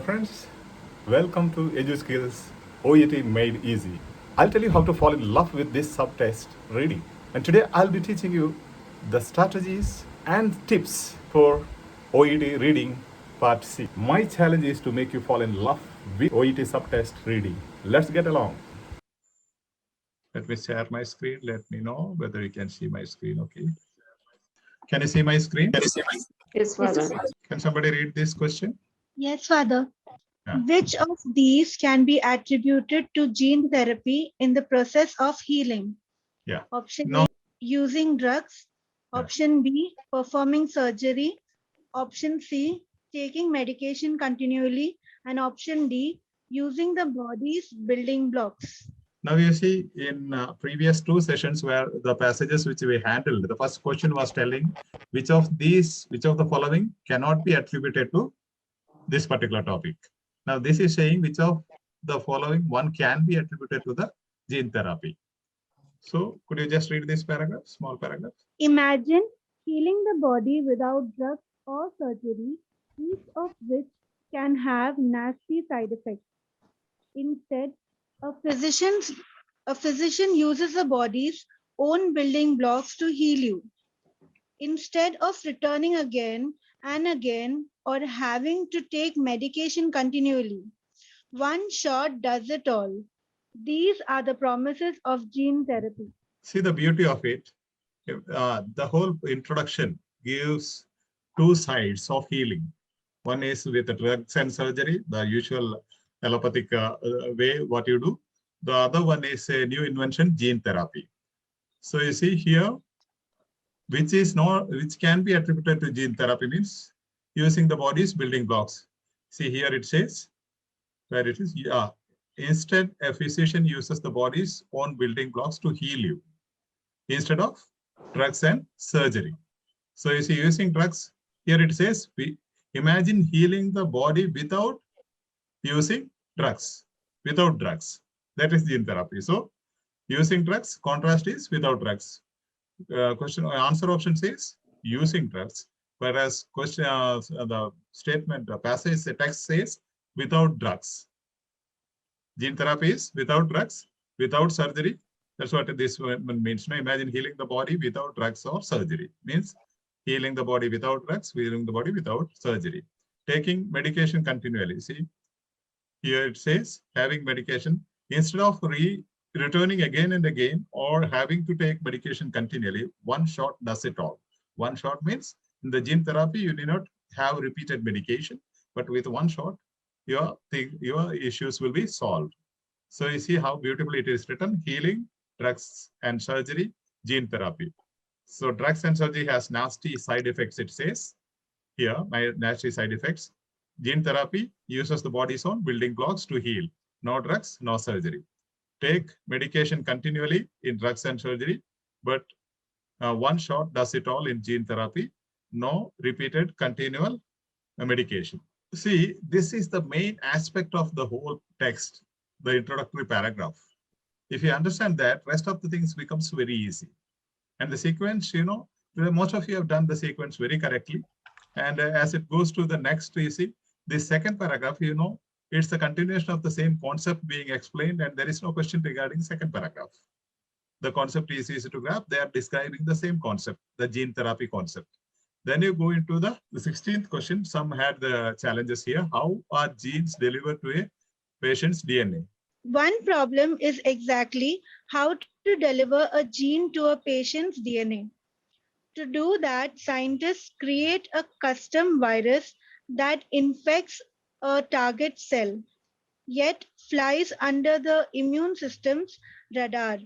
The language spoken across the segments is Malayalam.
friends, welcome to Edu Skills OET Made Easy. I'll tell you how to fall in love with this subtest reading. And today I'll be teaching you the strategies and tips for OET reading part C. My challenge is to make you fall in love with OET subtest reading. Let's get along. Let me share my screen. Let me know whether you can see my screen. Okay. Can you see my screen? Yes, Father. Can somebody read this question? Yes, Father. Yeah. Which of these can be attributed to gene therapy in the process of healing? Yeah. Option No. A, using drugs. Yeah. Option B, performing surgery. Option C, taking medication continually. And option D, using the body's building blocks. Now you see in previous two sessions where the passages which we handled, the first question was telling which of the following cannot be attributed to this particular topic. Now this is saying which of the following one can be attributed to the gene therapy. So could you just read this paragraph, small paragraph? Imagine healing the body without drugs or surgery, each of which can have nasty side effects. Instead, a physician uses the body's own building blocks to heal you. Instead of returning again and again or having to take medication continually, one shot does it all. These are the promises of gene therapy. See the beauty of it. The whole introduction gives two sides of healing. One is with the drugs and surgery, the usual allopathic way, what you do. The other one is a new invention, gene therapy. So you see here, which can be attributed to gene therapy means using the body's building blocks. See here it says, where it is, yeah. Instead, a physician uses the body's own building blocks to heal you instead of drugs and surgery. So you see using drugs, here it says, we imagine healing the body without using drugs, That is gene therapy. So using drugs, contrast is without drugs. Answer option says using drugs, whereas the statement, the passage, the text says without drugs. Gene therapy is without drugs, without surgery. That's what this means. Now imagine healing the body without drugs or surgery. Means healing the body without drugs, healing the body without surgery. Taking medication continually. See, here it says having medication instead of returning again and again or having to take medication continually, one shot does it all. One shot means in the gene therapy, you need not have repeated medication, but with one shot, your issues will be solved. So you see how beautifully it is written, healing, drugs and surgery, gene therapy. So drugs and surgery has nasty side effects, it says here, my nasty side effects. Gene therapy uses the body's own building blocks to heal. No drugs, no surgery. Take medication continually in drugs and surgery, but one shot does it all in gene therapy. No repeated continual medication. See, this is the main aspect of the whole text, the introductory paragraph. If you understand that, rest of the things becomes very easy. And the sequence, most of you have done the sequence very correctly. And as it goes to the next, you see, this second paragraph, it's the continuation of the same concept being explained, and there is no question regarding second paragraph. The concept is easy to grasp. They are describing the same concept, the gene therapy concept. Then you go into the 16th question. Some had the challenges here. How are genes delivered to a patient's DNA? One problem is exactly how to deliver a gene to a patient's DNA. To do that, scientists create a custom virus that infects a target cell, yet flies under the immune system's radar.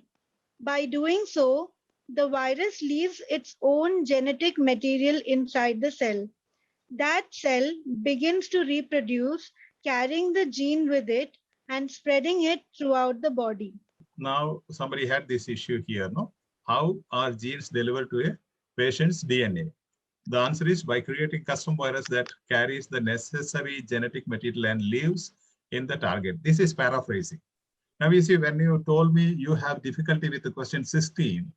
By doing so, the virus leaves its own genetic material inside the cell. That cell begins to reproduce, carrying the gene with it and spreading it throughout the body. Now, somebody had this issue here, no? How are genes delivered to a patient's DNA? The answer is by creating custom virus that carries the necessary genetic material and lives in the target. This is paraphrasing. Now you see, when you told me you have difficulty with the question 16,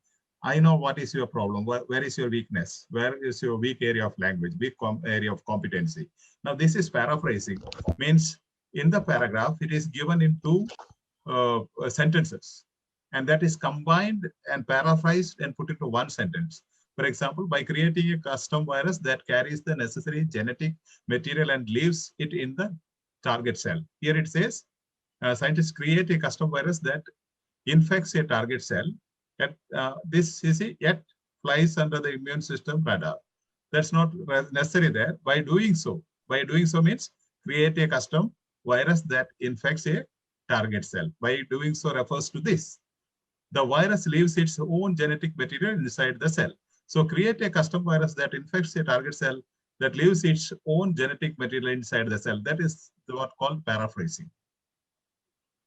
I know what is your problem. Where is your weakness? Where is your weak area of language, weak area of competency? Now, this is paraphrasing. Means in the paragraph, it is given in two sentences. And that is combined and paraphrased and put into one sentence. For example, by creating a custom virus that carries the necessary genetic material and leaves it in the target cell. Here it says, scientists create a custom virus that infects a target cell. This is yet flies under the immune system radar. That's not necessary there. By doing so means create a custom virus that infects a target cell. By doing so refers to this. The virus leaves its own genetic material inside the cell. So create a custom virus that infects a target cell that leaves its own genetic material inside the cell. That is what called paraphrasing.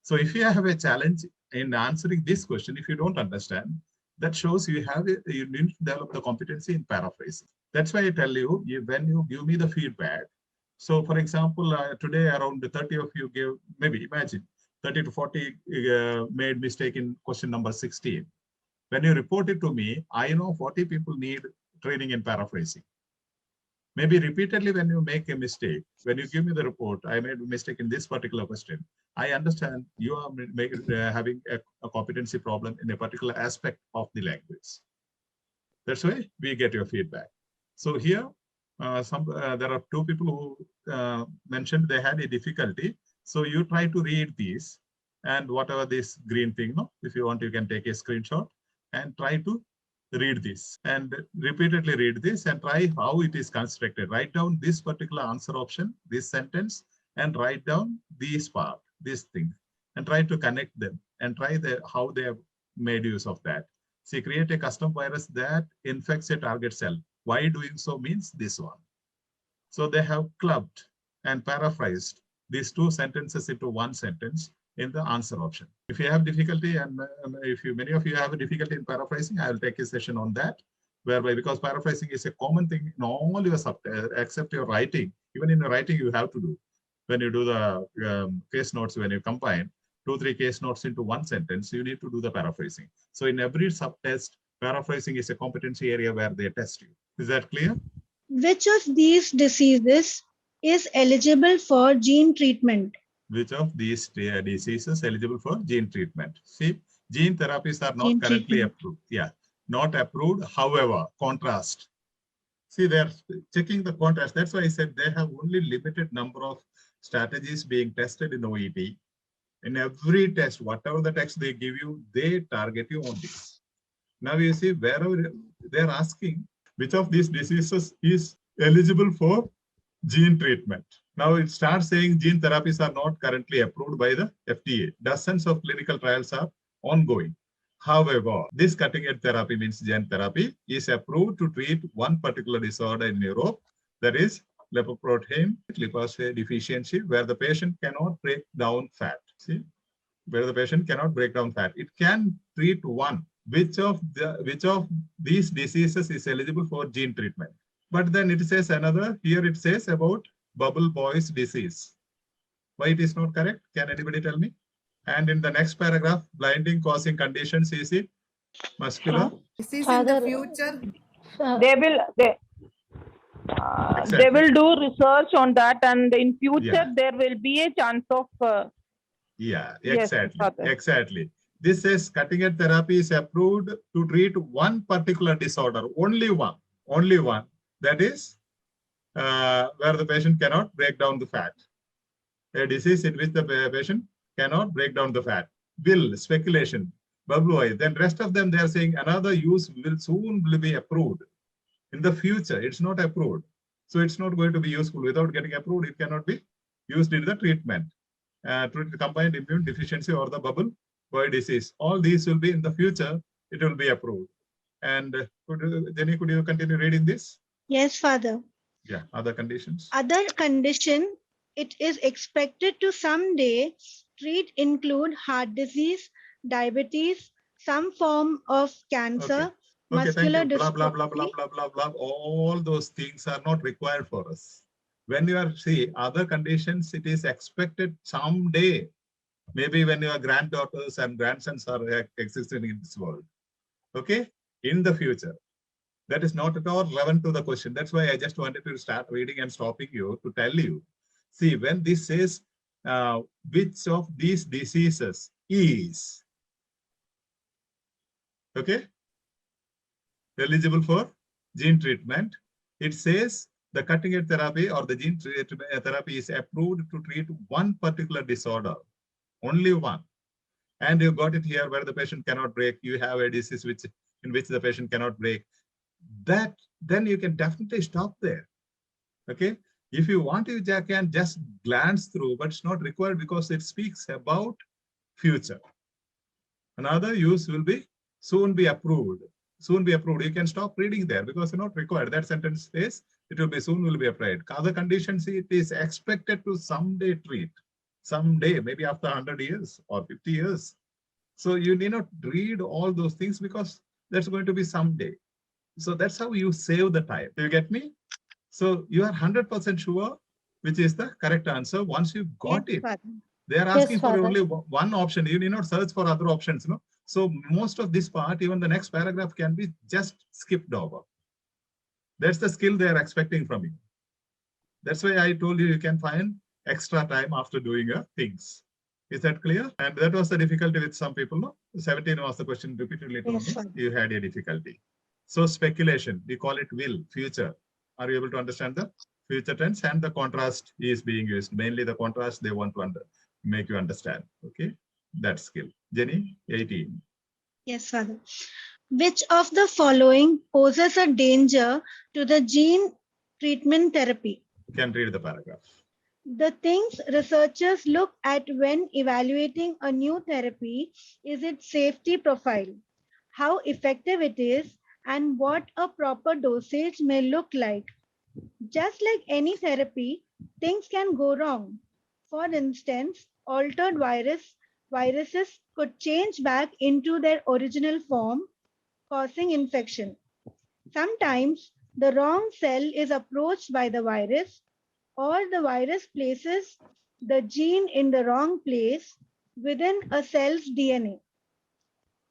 So if you have a challenge in answering this question, if you don't understand, that shows you need to develop the competency in paraphrasing. That's why I tell you, when you give me the feedback. So for example, today around 30 of you gave, maybe imagine 30 to 40 made mistake in question number 16. When you report it to me, I know 40 people need training in paraphrasing. Maybe repeatedly when you make a mistake, when you give me the report, I made a mistake in this particular question. I understand you are having a competency problem in a particular aspect of the language. That's why we get your feedback. So here, there are two people who mentioned they had a difficulty. So you try to read these and whatever this green thing, no? If you want, you can take a screenshot and try to read this and repeatedly read this and try how it is constructed. Write down this particular answer option, this sentence, and write down this part, this thing, and try to connect them and try how they have made use of that. See, create a custom virus that infects a target cell. Why doing so means this one. So they have clubbed and paraphrased these two sentences into one sentence in the answer option. If you have difficulty, and if many of you have a difficulty in paraphrasing, I will take a session on that, whereby because paraphrasing is a common thing in all your subjects, except your writing. Even in your writing, you have to do. When you do the case notes, when you combine 2-3 case notes into one sentence, you need to do the paraphrasing. So in every subtest, paraphrasing is a competency area where they test you. Is that clear? Which of these diseases is eligible for gene treatment? Which of these diseases eligible for gene treatment? See, gene therapies are not currently approved. Yeah, not approved. However, contrast. See, they're checking the contrast. That's why I said they have only limited number of strategies being tested in OET. In every test, whatever the text they give you, they target you on this. Now you see, wherever they're asking which of these diseases is eligible for gene treatment. Now it starts saying gene therapies are not currently approved by the FDA. Dozens of clinical trials are ongoing. However, this cutting-edge therapy means gene therapy is approved to treat one particular disorder in Europe, that is lipoprotein lipase deficiency, where the patient cannot break down fat. See, where the patient cannot break down fat. It can treat one. Which of these diseases is eligible for gene treatment? But then it says another, here it says about bubble boy's disease. Why it is not correct? Can anybody tell me? And in the next paragraph, blinding causing conditions, is it muscular? This is in the future. They will do research on that, and in future there will be a chance of. Yeah, yes, exactly. Exactly. This says cutting-edge therapy is approved to treat one particular disorder, only one. That is where the patient cannot break down the fat. A disease in which the patient cannot break down the fat. Will, speculation, bubble. Then rest of them, they are saying another use will soon be approved. In the future, it's not approved. So it's not going to be useful. Without getting approved, it cannot be used in the treatment. To combined immune deficiency or the bubble boy disease. All these will be in the future, it will be approved. And Jenny, could you continue reading this? Yes, Father. Yeah, other conditions. Other condition it is expected to someday treat include heart disease, diabetes, some form of cancer, muscular thank you. Blah, blah, blah, dystrophy. blah, blah, blah, blah. All those things are not required for us. When you are, see, other conditions, it is expected someday. Maybe when your granddaughters and grandsons are existing in this world. Okay? in the future. That is not at all relevant to the question. That's why I just wanted to start reading and stopping you to tell you. See, when this says which of these diseases is, okay, eligible for gene treatment, it says the cutting-edge therapy or the gene therapy is approved to treat one particular disorder, only one. And you got it here where the patient cannot break. You have a disease in which the patient cannot break. That then you can definitely stop there. Okay. If you want, you can just glance through, but it's not required because it speaks about future. Another use will be soon be approved. Soon be approved. You can stop reading there because it's not required. That sentence says it will be soon will be applied. Other conditions, it is expected to someday treat. Someday, maybe after 100 years or 50 years. So you need not read all those things because that's going to be someday. So that's how you save the time. Do you get me? So you are 100% sure which is the correct answer. Once you got it, they are asking for only one option. You need not search for other options. No? So most of this part, even the next paragraph can be just skipped over. That's the skill they are expecting from you. That's why I told you can find extra time after doing things. Is that clear? And that was the difficulty with some people. No? 17 was the question repeatedly told me. You had a difficulty. So speculation, we call it will, future. Are you able to understand the future tense? And the contrast is being used. Mainly the contrast they want to make you understand. Okay, that skill. Jenny, 18. Yes, Father. Which of the following poses a danger to the gene treatment therapy? You can read the paragraph. The things researchers look at when evaluating a new therapy is its safety profile, how effective it is, and what a proper dosage may look like. Just like any therapy, things can go wrong. For instance, altered viruses could change back into their original form, causing infection. Sometimes the wrong cell is approached by the virus, or the virus places the gene in the wrong place within a cell's DNA.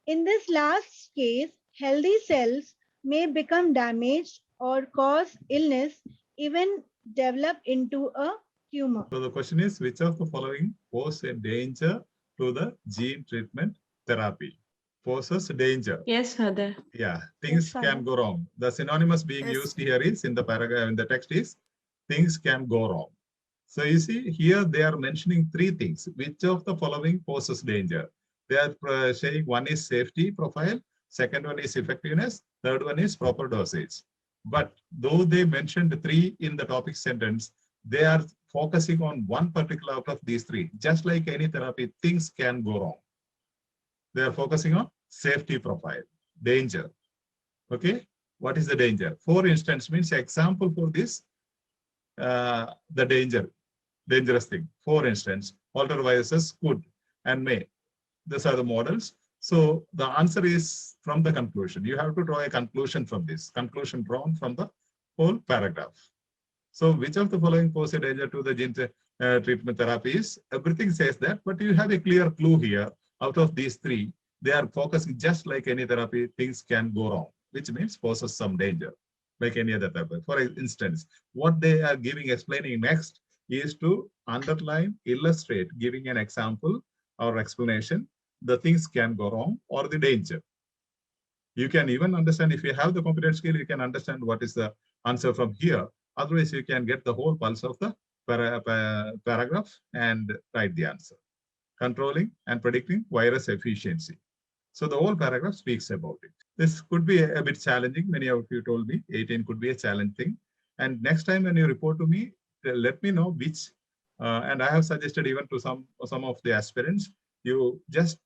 In this last case, healthy cells may become damaged or cause illness, even develop into a tumor. So the question is, which of the following pose a danger to the gene treatment therapy? Poses danger. Yes, Father. Yeah, things can go wrong. The synonymous being used here is in the paragraph, in the text is things can go wrong. So you see here they are mentioning three things. Which of the following poses danger? They are saying one is safety profile, second one is effectiveness, third one is proper dosage. But though they mentioned three in the topic sentence, they are focusing on one particular out of these three. Just like any therapy, things can go wrong. They are focusing on safety profile, danger. Okay, what is the danger? For instance, means example for this, the dangerous thing. For instance, altered viruses could and may. These are the models. So the answer is from the conclusion. You have to draw a conclusion from this. Conclusion drawn from the whole paragraph. So which of the following pose a danger to the gene treatment therapies? Everything says that, but you have a clear clue here. Out of these three, they are focusing just like any therapy, things can go wrong, which means poses some danger, like any other therapy. For instance, what they are explaining next is to underline, illustrate, giving an example or explanation, the things can go wrong or the danger. You can even understand, if you have the competent skill, you can understand what is the answer from here. Otherwise, you can get the whole pulse of the paragraph and write the answer. Controlling and predicting virus efficiency. So the whole paragraph speaks about it. This could be a bit challenging. Many of you told me 18 could be a challenging. And next time when you report to me, let me know which, and I have suggested even to some of the aspirants, you just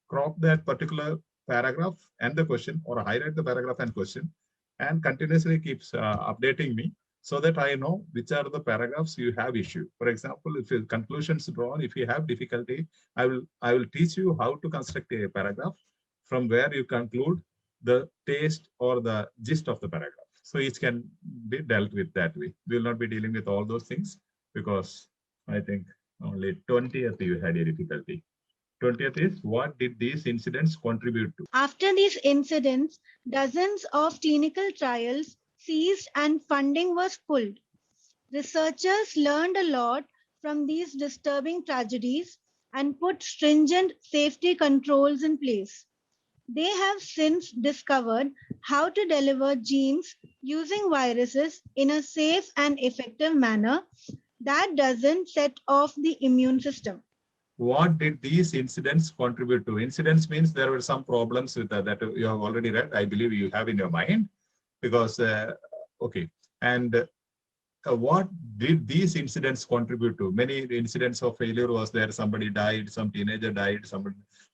crop that particular paragraph and the question, or highlight the paragraph and question, and continuously keeps updating me so that I know which are the paragraphs you have issue. For example, if your conclusions drawn, if you have difficulty, I will teach you how to construct a paragraph from where you conclude the taste or the gist of the paragraph. So each can be dealt with that way. We will not be dealing with all those things because I think only 20th you had a difficulty. 20th is what did these incidents contribute to? After these incidents, dozens of clinical trials ceased and funding was pulled. Researchers learned a lot from these disturbing tragedies and put stringent safety controls in place. They have since discovered how to deliver genes using viruses in a safe and effective manner that doesn't set off the immune system. What did these incidents contribute to? Incidents means there were some problems with that you have already read. I believe you have in your mind because, okay. And what did these incidents contribute to? Many incidents of failure was there. Somebody died, some teenager died,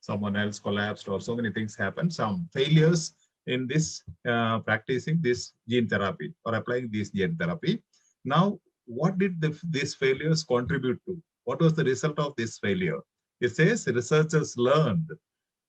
someone else collapsed, or so many things happened. Some failures in this practicing this gene therapy or applying this gene therapy. Now, what did these failures contribute to? What was the result of this failure? It says researchers learned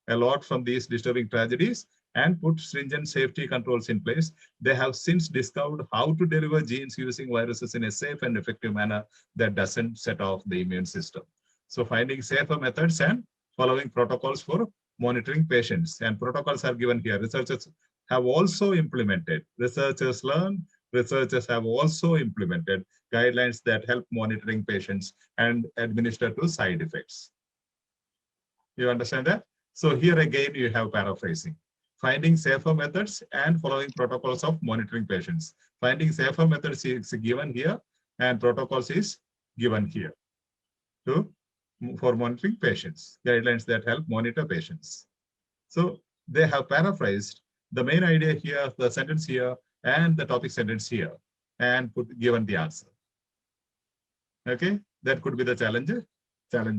a lot from these disturbing tragedies and put stringent safety controls in place. They have since discovered how to deliver genes using viruses in a safe and effective manner that doesn't set off the immune system. So finding safer methods and following protocols for monitoring patients. And protocols are given here. Researchers have also implemented. Researchers learn. Researchers have also implemented guidelines that help monitoring patients and administer to side effects. You understand that? So here again, you have paraphrasing. Finding safer methods and following protocols of monitoring patients. Finding safer methods is given here and protocols is given here for monitoring patients. Guidelines that help monitor patients. So they have paraphrased the main idea here, the sentence here, and the topic sentence here, and given the answer. Okay, that could be the challenge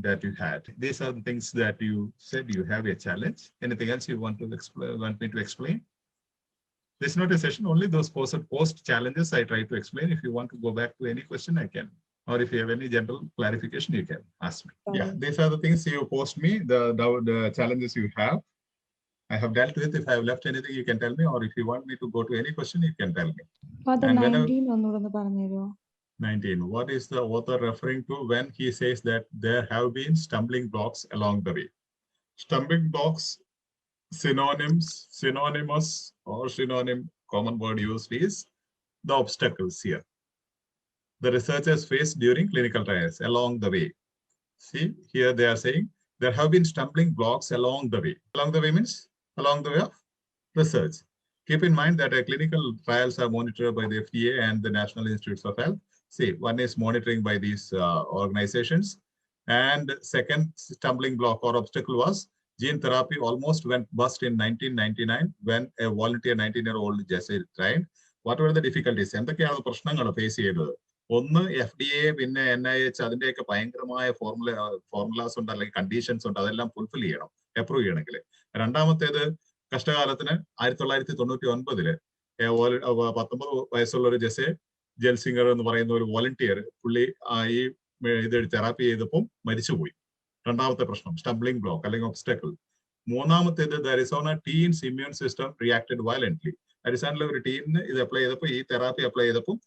that you had. These are the things that you said you have a challenge. Anything else you want me to explain? This is not a session, only those post challenges I try to explain. If you want to go back to any question, I can. Or if you have any general clarification, you can ask me. Yeah, these are the things you post me, the challenges you have. I have dealt with. If I have left anything, you can tell me. Or if you want me to go to any question, you can tell me. Father, 19. What is the author referring to when he says that there have been stumbling blocks along the way? Stumbling blocks, synonymous or synonym, common word used is the obstacles here. The researchers faced during clinical trials along the way. See, here they are saying there have been stumbling blocks along the way. Along the way means along the way of research. Keep in mind that clinical trials are monitored by the FDA and the National Institutes of Health. See, one is monitoring by these organizations. And second stumbling block or obstacle was gene therapy almost went bust in 1999 when a volunteer 19-year-old Jesse tried. What were the difficulties? എന്തൊക്കെയാണ് പ്രശ്നങ്ങൾ ഫേസ് ചെയ്തത്? ഒന്ന് FDA പിന്നെ NIH അതിന്റെയൊക്കെ ഭയങ്കരമായ ഫോർമുലാസ് ഉണ്ട് അല്ലെങ്കിൽ കണ്ടീഷൻസ് ഉണ്ട്, അതെല്ലാം ഫുൾഫിൽ ചെയ്യണം അപ്രൂവ് ചെയ്യണമെങ്കിൽ. രണ്ടാമത്തേത് കഷ്ടകാലത്തിന് 1999 19 വയസ്സുള്ള ഒരു ജെൽസിംഗർ എന്ന് പറയുന്ന ഒരു വോളണ്ടിയർ പുള്ളി ഈ ഇത് തെറാപ്പി ചെയ്തപ്പം മരിച്ചുപോയി. രണ്ടാമത്തെ പ്രശ്നം സ്റ്റംബ്ലിംഗ് ബ്ലോക്ക് അല്ലെങ്കിൽ ഒബ്സ്റ്റക്കിൾ. മൂന്നാമത്തേത് the Arizona teens immune system reacted violently. അരിസോണയിലെ ഒരു ടീമിന് ഇത് അപ്ലൈ ചെയ്തപ്പോൾ ഈ തെറാപ്പി അപ്ലൈ ചെയ്തപ്പോൾ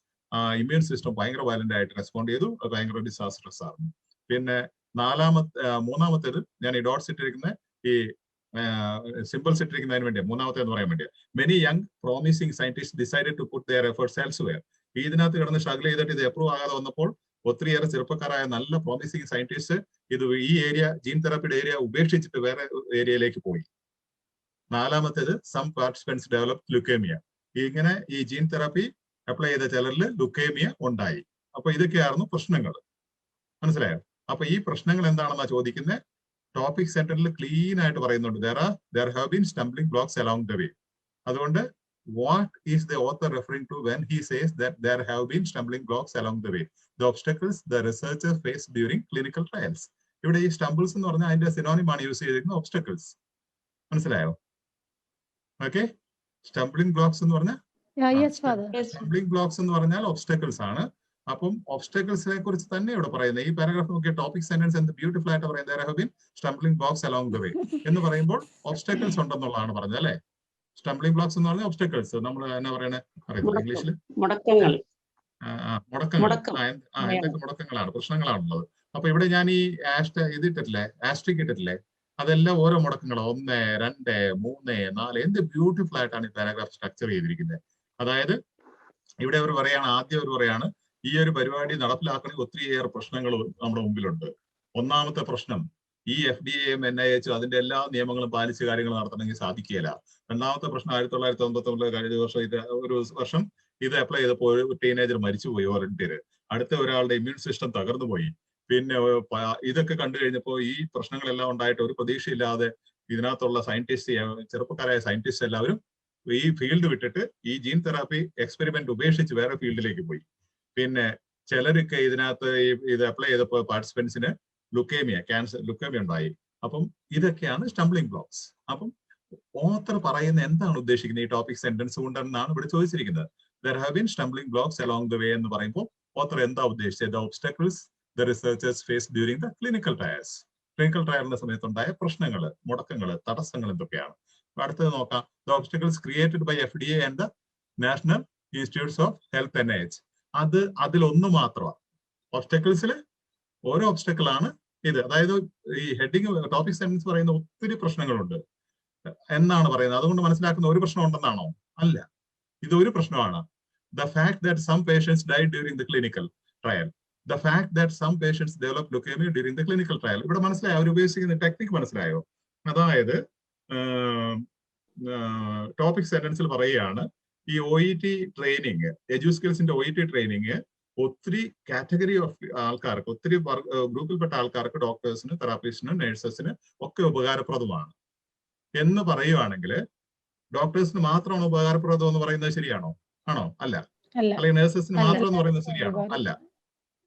ഇമ്മ്യൂൺ സിസ്റ്റം ഭയങ്കര വയലന്റ് ആയിട്ട് റെസ്പോണ്ട് ചെയ്തു. അത് ഭയങ്കര ഡിസാസ്ട്രസ് ആണ്. പിന്നെ മൂന്നാമത്തേത് ഞാൻ ഈ ഡോട്ട്സ് ഇട്ടിരിക്കുന്ന ഈ സിമ്പിൾസ് ഇട്ടിരിക്കുന്നതിന് വേണ്ടിയാണ്. മൂന്നാമത്തേന്ന് പറയാൻ വേണ്ടിയാണ് many young promising scientist decided to put their efforts elsewhere. ഇതിനകത്ത് കിടന്ന് സ്ട്രഗിൾ ചെയ്തിട്ട് ഇത് അപ്രൂവ് ആകാതെ വന്നപ്പോൾ ഒത്തിരിയേറെ ചെറുപ്പക്കാരായ നല്ല പ്രോമിസിംഗ് സയന്റിസ്റ്റ് ഈ ഏരിയ ജീൻ തെറാപ്പിയുടെ ഏരിയ ഉപേക്ഷിച്ചിട്ട് വേറെ ഏരിയയിലേക്ക് പോയി. നാലാമത്തേത് സം പാർട്ടിസിപ്പൻസ് ഡെവലപ്പ് ലുക്കേമിയ. ഇങ്ങനെ ഈ ജീൻ തെറാപ്പി അപ്ലൈ ചെയ്ത ചിലരിൽ ലുക്കേമിയ ഉണ്ടായി. അപ്പൊ ഇതൊക്കെയായിരുന്നു പ്രശ്നങ്ങൾ. മനസ്സിലായോ? അപ്പൊ ഈ പ്രശ്നങ്ങൾ എന്താണെന്നാ ചോദിക്കുന്നത്. ടോപ്പിക് സെന്ററിൽ ക്ലീൻ ആയിട്ട് പറയുന്നുണ്ട് there have been stumbling blocks along the way. അതുകൊണ്ട് what is the author referring to when he says that there have been stumbling blocks along the way? The obstacles the researchers faced during clinical trials. ഇവിടെ ഈ സ്റ്റംബിൾസ് എന്ന് പറഞ്ഞാൽ അതിന്റെ സിനോണിം ആണ് യൂസ് ചെയ്തിരിക്കുന്നത്, ഒബ്സ്റ്റക്കിൾസ്. മനസ്സിലായോ? ഓക്കെ, സ്റ്റംബ്ലിംഗ് ബ്ലോക്സ് എന്ന് പറഞ്ഞാൽ സ്റ്റംബ്ലിംഗ് ബ്ലോക്സ് എന്ന് പറഞ്ഞാൽ ഒബ്സ്റ്റക്കിൾസ് ആണ്. അപ്പം ഒബ്സ്റ്റക്കിൾസിനെ കുറിച്ച് തന്നെ ഇവിടെ പറയുന്നത്. ഈ പാരഗ്രാഫ് നോക്കിയ ടോപ്പിക് സെന്റൻസ് എന്ത് ബ്യൂട്ടിഫുൾ ആയിട്ട് പറയുന്നത്. there have been stumbling blocks along the way എന്ന് പറയുമ്പോൾ ഒബ്സ്റ്റക്കിൾസ് ഉണ്ടെന്നുള്ളതാണ് പറഞ്ഞത് അല്ലെ. സ്റ്റംബ്ലിംഗ് ബ്ലോക്സ് എന്ന് പറഞ്ഞാൽ ഒബ്സ്റ്റക്കിൾസ് നമ്മൾ എന്നാ പറയണേ അറിയത്തില്ല ഇംഗ്ലീഷിൽ, മുടക്കങ്ങൾ. എന്തൊക്കെ മുടക്കങ്ങളാണ്, പ്രശ്നങ്ങളാണുള്ളത്. അപ്പൊ ഇവിടെ ഞാൻ ഈ ഇതിട്ടിട്ടില്ലേ, ആസ്ട്രിക് ഇട്ടിട്ടില്ലേ, അതെല്ലാം ഓരോ മുടക്കങ്ങൾ 1, 2, 3, 4 എന്ത് ബ്യൂട്ടിഫുൾ ആയിട്ടാണ് ഈ പാരാഗ്രാഫ് സ്ട്രക്ചർ ചെയ്തിരിക്കുന്നത്. അതായത് ഇവിടെ അവർ പറയാണ്, ആദ്യം അവർ പറയാണ് ഈ ഒരു പരിപാടി നടപ്പിലാക്കണമെങ്കിൽ ഒത്തിരിയേറെ പ്രശ്നങ്ങൾ നമ്മുടെ മുമ്പിലുണ്ട്. ഒന്നാമത്തെ പ്രശ്നം, ഈ FDAയും NIH അതിന്റെ എല്ലാ നിയമങ്ങളും പാലിച്ച് കാര്യങ്ങൾ നടത്തണമെങ്കിൽ സാധിക്കുകയില്ല. രണ്ടാമത്തെ പ്രശ്നം, 1999 കഴിഞ്ഞ വർഷം ഒരു വർഷം ഇത് അപ്ലൈ ചെയ്തപ്പോൾ ഒരു ടീനേജർ മരിച്ചുപോയി വോളണ്ടിയർ. അടുത്ത ഒരാളുടെ ഇമ്മ്യൂൺ സിസ്റ്റം തകർന്നു പോയി. പിന്നെ ഇതൊക്കെ കണ്ടു കഴിഞ്ഞപ്പോൾ ഈ പ്രശ്നങ്ങളെല്ലാം ഉണ്ടായിട്ട് ഒരു പ്രതീക്ഷയില്ലാതെ ഇതിനകത്തുള്ള സയന്റിസ്റ്റ്, ചെറുപ്പക്കാരായ സയന്റിസ്റ്റ് എല്ലാവരും ഈ ഫീൽഡ് വിട്ടിട്ട് ഈ ജീൻ തെറാപ്പി എക്സ്പെരിമെന്റ് ഉപേക്ഷിച്ച് വേറെ ഫീൽഡിലേക്ക് പോയി. പിന്നെ ചിലരൊക്കെ ഇതിനകത്ത് ഇത് അപ്ലൈ ചെയ്തപ്പോൾ പാർട്ടിസിപ്പൻസിന് ലുക്കേമിയ ഉണ്ടായി. അപ്പം ഇതൊക്കെയാണ് സ്റ്റംബ്ലിംഗ് ബ്ലോക്സ്. അപ്പം ഓത്തർ പറയുന്ന എന്താണ് ഉദ്ദേശിക്കുന്നത് ഈ ടോപ്പിക് സെന്റൻസ് കൊണ്ടെന്നാണ് ഇവിടെ ചോദിച്ചിരിക്കുന്നത്. There have been stumbling blocks along the way എന്ന് പറയുമ്പോൾ ഓത്തർ എന്താ ഉദ്ദേശിച്ചത്? The obstacles the researchers face during the clinical trials. Clinical ട്രയലിന്റെ സമയത്തുണ്ടായ പ്രശ്നങ്ങൾ, മുടക്കങ്ങൾ, തടസ്സങ്ങൾ എന്തൊക്കെയാണ്? അടുത്തത് നോക്കാം. The obstacles created by FDA and the National Institutes of Health NIH. അതിലൊന്ന് മാത്രമാണ്. ഒബ്സ്റ്റക്കിൾസിൽ ഓരോ ഒബ്സ്റ്റക്കിൾ ആണ് ഇത്. അതായത് ഈ ഹെഡിങ് ടോപ്പിക് സെന്റൻസ് പറയുന്ന ഒത്തിരി പ്രശ്നങ്ങളുണ്ട് എന്നാണ് പറയുന്നത്. അതുകൊണ്ട് മനസ്സിലാക്കുന്ന ഒരു പ്രശ്നം ഉണ്ടെന്നാണോ? അല്ല, ഇത് ഒരു പ്രശ്നമാണ്. The fact that some patients died during the clinical trial. The fact that some patients develop leukaemia during the clinical trial. ഇവിടെ മനസ്സിലായോ? അവർ ഉപയോഗിക്കുന്ന ടെക്നിക് മനസ്സിലായോ? അതായത് ടോപ്പിക് സെന്റൻസിൽ പറയുകയാണ് ഈ OET ട്രെയിനിങ്, എഡ്യു സ്കിൽസിന്റെ OET ട്രെയിനിങ് ഒത്തിരി കാറ്റഗറി ഓഫ് ആൾക്കാർക്ക്, ഒത്തിരി ഗ്രൂപ്പിൽപ്പെട്ട ആൾക്കാർക്ക്, ഡോക്ടേഴ്സിന്, തെറാപ്പിസ്റ്റിന്, നഴ്സസിന് ഒക്കെ ഉപകാരപ്രദമാണ് എന്ന് പറയുവാണെങ്കിൽ ഡോക്ടേഴ്സിന് മാത്രമാണ് ഉപകാരപ്രദം എന്ന് പറയുന്നത് ശരിയാണോ? ആണോ? അല്ല. അല്ലെങ്കിൽ നഴ്സസിന് മാത്രം എന്ന് പറയുന്നത് ശരിയാണോ? അല്ല.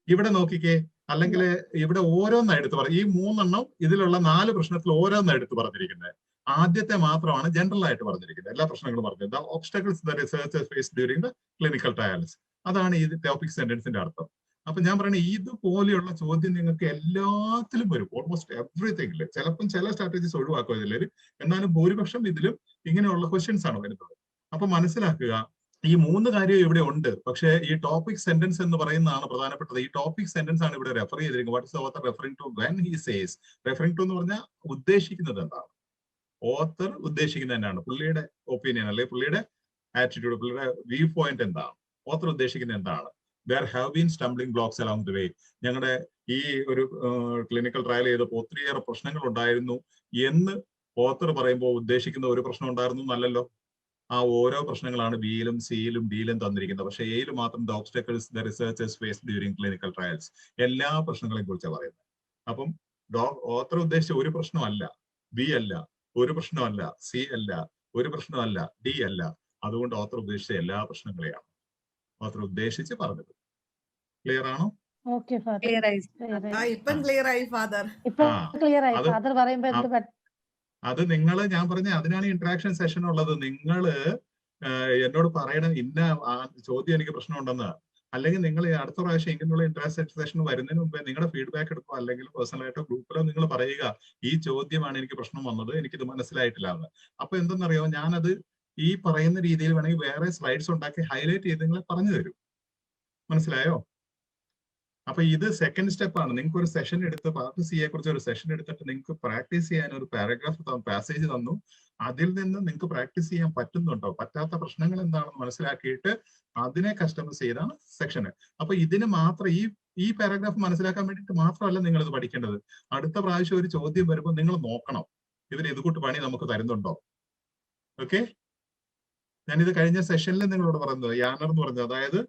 ഇവിടെ നോക്കിക്കേ, അല്ലെങ്കിൽ ഇവിടെ ഓരോന്നാണ് എടുത്ത് പറയും. ഈ 3 ഇതിലുള്ള 4 പ്രശ്നത്തിൽ ഓരോന്നാണ് എടുത്ത് പറഞ്ഞിരിക്കുന്നത്. ആദ്യത്തെ മാത്രമാണ് ജനറൽ ആയിട്ട് പറഞ്ഞിരിക്കുന്നത്, എല്ലാ പ്രശ്നങ്ങളും പറഞ്ഞത്. The obstacles the researchers face during the clinical trials. അതാണ് ഈ ടോപ്പിക് സെന്റൻസിന്റെ അർത്ഥം. അപ്പൊ ഞാൻ പറയുന്നത് ഇതുപോലെയുള്ള ചോദ്യം നിങ്ങൾക്ക് എല്ലാത്തിലും വരും, ഓൾമോസ്റ്റ് എവറിത്തിങ്ങില്. ചിലപ്പം ചില സ്ട്രാറ്റജീസ് ഒഴിവാക്കുക ഇതിൽ, എന്നാലും ഭൂരിപക്ഷം ഇതിലും ഇങ്ങനെയുള്ള ക്വസ്റ്റ്യൻസ് ആണ് വരുന്നത്. അപ്പൊ മനസ്സിലാക്കുക, ഈ 3 കാര്യം ഇവിടെ ഉണ്ട്. പക്ഷേ ഈ ടോപ്പിക് സെന്റൻസ് എന്ന് പറയുന്നതാണ് പ്രധാനപ്പെട്ടത്. ഈ ടോപ്പിക് സെന്റൻസ് ആണ് ഇവിടെ റെഫർ ചെയ്തിരിക്കുന്നത്. What is the author referring to when he says? Referring to എന്ന് പറഞ്ഞാൽ ഉദ്ദേശിക്കുന്നത് എന്താണ്? ഓത്തർ ഉദ്ദേശിക്കുന്നത് തന്നെയാണ്, പുള്ളിയുടെ ഒപ്പീനിയൻ അല്ലെങ്കിൽ പുള്ളിയുടെ ആറ്റിറ്റ്യൂഡ്, പുള്ളിയുടെ വ്യൂ പോയിന്റ് എന്താണ്, ഓത്തർ ഉദ്ദേശിക്കുന്നത് എന്താണ്? There have been stumbling blocks along the വേ. ഞങ്ങളുടെ ഈ ഒരു ക്ലിനിക്കൽ ട്രയൽ ചെയ്തപ്പോൾ ഒത്തിരിയേറെ പ്രശ്നങ്ങൾ ഉണ്ടായിരുന്നു എന്ന് ഓത്തർ പറയുമ്പോൾ ഉദ്ദേശിക്കുന്ന ഒരു പ്രശ്നം ഉണ്ടായിരുന്നു എന്നല്ലല്ലോ. ആ ഓരോ പ്രശ്നങ്ങളാണ് ബിയിലും സിയിലും ഡിയിലും തന്നിരിക്കുന്നത്. പക്ഷേ എയിൽ മാത്രം the obstacles the researchers face during clinical trials, എല്ലാ പ്രശ്നങ്ങളെയും കുറിച്ചാണ് പറയുന്നത്. അപ്പം ഓത്തർ ഉദ്ദേശിച്ച ഒരു പ്രശ്നമല്ല, ബി അല്ല, ഒരു പ്രശ്നമല്ല, സി അല്ല, ഒരു പ്രശ്നമല്ല, ഡി അല്ല. അതുകൊണ്ട് ഓത്തർ ഉദ്ദേശിച്ച എല്ലാ പ്രശ്നങ്ങളെയാണ് ഓത്തർ ഉദ്ദേശിച്ച് പറഞ്ഞത്. ക്ലിയർ ആണോ? അത് നിങ്ങൾ, ഞാൻ പറഞ്ഞ അതിനാണ് ഇന്ററാക്ഷൻ സെഷൻ ഉള്ളത്. നിങ്ങള് എന്നോട് പറയണം ഇന്ന ചോദ്യം എനിക്ക് പ്രശ്നമുണ്ടെന്ന്. അല്ലെങ്കിൽ നിങ്ങൾ അടുത്ത പ്രാവശ്യം ഇങ്ങനെയുള്ള ഇന്ററാക്ഷൻ സെഷൻ വരുന്നതിന് മുമ്പേ നിങ്ങളുടെ ഫീഡ്ബാക്ക് എടുക്കുക, അല്ലെങ്കിൽ പേഴ്സണലായിട്ടോ ഗ്രൂപ്പിലോ നിങ്ങൾ പറയുക, ഈ ചോദ്യമാണ് എനിക്ക് പ്രശ്നം വന്നത്, എനിക്കിത് മനസ്സിലായിട്ടില്ല എന്ന്. അപ്പൊ എന്തെന്നറിയോ, ഞാനത് ഈ പറയുന്ന രീതിയിൽ വേണമെങ്കിൽ വേറെ സ്ലൈഡ്സ് ഉണ്ടാക്കി ഹൈലൈറ്റ് ചെയ്ത് നിങ്ങളെ പറഞ്ഞു തരും. മനസ്സിലായോ? അപ്പൊ ഇത് സെക്കൻഡ് സ്റ്റെപ്പാണ്. നിങ്ങൾക്ക് ഒരു സെഷൻ എടുത്ത് പാർട്ട് സിയെ കുറിച്ച് ഒരു സെഷൻ എടുത്തിട്ട് നിങ്ങൾക്ക് പ്രാക്ടീസ് ചെയ്യാൻ ഒരു പാരഗ്രാഫ് പാസേജ് തന്നു. അതിൽ നിന്ന് നിങ്ങൾക്ക് പ്രാക്ടീസ് ചെയ്യാൻ പറ്റുന്നുണ്ടോ, പറ്റാത്ത പ്രശ്നങ്ങൾ എന്താണെന്ന് മനസ്സിലാക്കിയിട്ട് അതിനെ കസ്റ്റമൈസ് ചെയ്താണ് സെക്ഷന്. അപ്പൊ ഇതിന് മാത്രം ഈ പാരഗ്രാഫ് മനസ്സിലാക്കാൻ വേണ്ടിയിട്ട് മാത്രമല്ല നിങ്ങൾ ഇത് പഠിക്കേണ്ടത്. അടുത്ത പ്രാവശ്യം ഒരു ചോദ്യം വരുമ്പോൾ നിങ്ങൾ നോക്കണം, ഇവർ ഇതുകൂട്ട് പണി നമുക്ക് തരുന്നുണ്ടോ. ഓക്കെ, ഞാനിത് കഴിഞ്ഞ സെഷനിൽ നിങ്ങളോട് പറയുന്നത് യാനർ എന്ന് പറഞ്ഞത്, അതായത്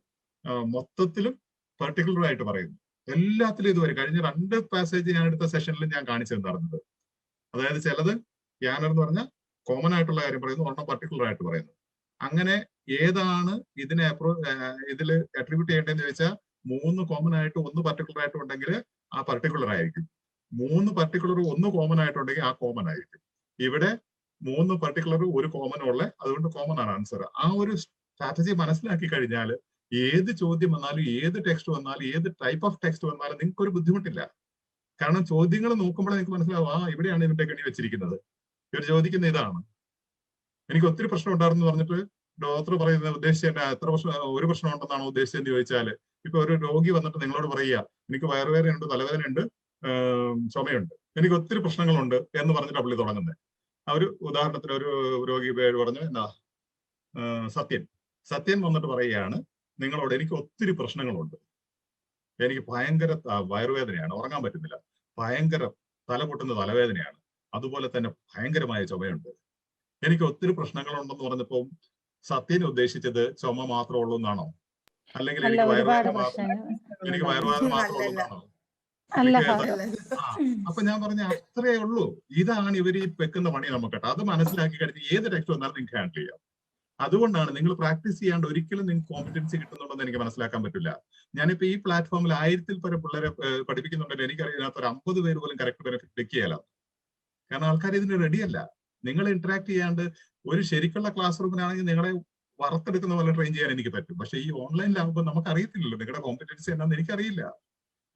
മൊത്തത്തിലും പെർട്ടിക്കുലർ ആയിട്ട് പറയുന്നു. എല്ലാത്തിലും ഇതുവരെ കഴിഞ്ഞ 2 പാസേജ് ഞാൻ എടുത്ത സെഷനിൽ ഞാൻ കാണിച്ചു തന്നത്. അതായത് ചിലത് യാനർ എന്ന് പറഞ്ഞാൽ കോമൺ ആയിട്ടുള്ള കാര്യം പറയുന്നു, ഒരെണ്ണം പർട്ടിക്കുലർ ആയിട്ട് പറയുന്നു. അങ്ങനെ ഏതാണ് ഇതിനെ ഇതിൽ അട്രിബ്യൂട്ട് ചെയ്യേണ്ടതെന്ന് ചോദിച്ചാൽ 3 കോമൺ ആയിട്ട് 1 പർട്ടിക്കുലർ ആയിട്ട് ഉണ്ടെങ്കിൽ ആ പർട്ടിക്കുലർ ആയിരിക്കും. 3 പർട്ടിക്കുലർ 1 കോമൺ ആയിട്ടുണ്ടെങ്കിൽ ആ കോമൺ ആയിരിക്കും. ഇവിടെ 3 പർട്ടിക്കുലർ 1 കോമൺ ഉള്ള, അതുകൊണ്ട് കോമൺ ആണ് ആൻസർ. ആ ഒരു സ്ട്രാറ്റജി മനസ്സിലാക്കി കഴിഞ്ഞാൽ ഏത് ചോദ്യം വന്നാലും, ഏത് ടെക്സ്റ്റ് വന്നാലും, ഏത് ടൈപ്പ് ഓഫ് ടെക്സ്റ്റ് വന്നാലും നിങ്ങൾക്ക് ഒരു ബുദ്ധിമുട്ടില്ല. കാരണം ചോദ്യങ്ങൾ നോക്കുമ്പോൾ നിങ്ങൾക്ക് മനസ്സിലാവും, ഇവിടെയാണ് ഇതിന്റെ കെണി വെച്ചിരിക്കുന്നത്, ഇവർ ചോദിക്കുന്ന ഇതാണ്. എനിക്ക് ഒത്തിരി പ്രശ്നം ഉണ്ടായിരുന്നു പറഞ്ഞിട്ട് ഡോക്ടർ പറയുന്നത് ഉദ്ദേശിച്ച എത്ര പ്രശ്നം, ഒരു പ്രശ്നം ഉണ്ടെന്നാണോ ഉദ്ദേശിച്ചതെന്ന് ചോദിച്ചാൽ, ഇപ്പൊ ഒരു രോഗി വന്നിട്ട് നിങ്ങളോട് പറയുക എനിക്ക് വയറുവേദനയുണ്ട്, തലവേദനയുണ്ട്, ചുമയുണ്ട്, എനിക്ക് ഒത്തിരി പ്രശ്നങ്ങളുണ്ട് എന്ന് പറഞ്ഞിട്ട് പുള്ളി തുടങ്ങുന്നത്. ഒരു ഉദാഹരണത്തിന് ഒരു രോഗി പേര് പറഞ്ഞു എന്താ സത്യൻ വന്നിട്ട് പറയുകയാണ്, നിങ്ങളോട് എനിക്ക് ഒത്തിരി പ്രശ്നങ്ങളുണ്ട്, എനിക്ക് ഭയങ്കര വയറുവേദനയാണ്, ഉറങ്ങാൻ പറ്റുന്നില്ല, ഭയങ്കര തല പൊട്ടുന്ന തലവേദനയാണ്, അതുപോലെ തന്നെ ഭയങ്കരമായ ചുമയുണ്ട്, എനിക്ക് ഒത്തിരി പ്രശ്നങ്ങളുണ്ടെന്ന് പറഞ്ഞപ്പോൾ സത്യൻ ഉദ്ദേശിച്ചത് ചുമ മാത്രമേ ഉള്ളൂ എന്നാണോ? അല്ലെങ്കിൽ എനിക്ക് വയറുവേദന മാത്രമേ ഉള്ളൂ എന്നാണോ? അപ്പൊ ഞാൻ പറഞ്ഞ അത്രേ ഉള്ളൂ. ഇതാണ് ഇവർ ഈ വെക്കുന്ന പണി നമുക്ക്. അത് മനസ്സിലാക്കി കഴിഞ്ഞ് ഏത് ടെക്സ്റ്റ് വന്നാലും നിങ്ങൾക്ക് ഹാൻഡിൽ ചെയ്യാം. അതുകൊണ്ടാണ് നിങ്ങൾ പ്രാക്ടീസ് ചെയ്യാണ്ട് ഒരിക്കലും നിങ്ങൾക്ക് കോമ്പറ്റൻസി കിട്ടുന്നുണ്ടെന്ന് എനിക്ക് മനസ്സിലാക്കാൻ പറ്റില്ല. ഞാനിപ്പോ ഈ പ്ലാറ്റ്ഫോമിൽ 1000-ൽ പരം പിള്ളേരെ പഠിപ്പിക്കുന്നുണ്ടെങ്കിൽ എനിക്കറിയാം ഇതിനകത്ത് ഒരു 50 പേര് പോലും കറക്റ്റ് ബെനിഫിറ്റ് ക്ലിക്ക് ചെയ്യാലോ. കാരണം ആൾക്കാർ ഇതിന് റെഡിയല്ല. നിങ്ങൾ ഇന്ററാക്ട് ചെയ്യാണ്ട് ഒരു ശരിക്കുള്ള ക്ലാസ് റൂമിനാണെങ്കിൽ നിങ്ങളെ വറുത്തെടുക്കുന്ന പോലെ ട്രെയിൻ ചെയ്യാൻ എനിക്ക് പറ്റും. പക്ഷെ ഈ ഓൺലൈനിലാകുമ്പോൾ നമുക്ക് അറിയത്തില്ലല്ലോ നിങ്ങളുടെ കോമ്പറ്റൻസി എന്താണെന്ന് എനിക്കറിയില്ല.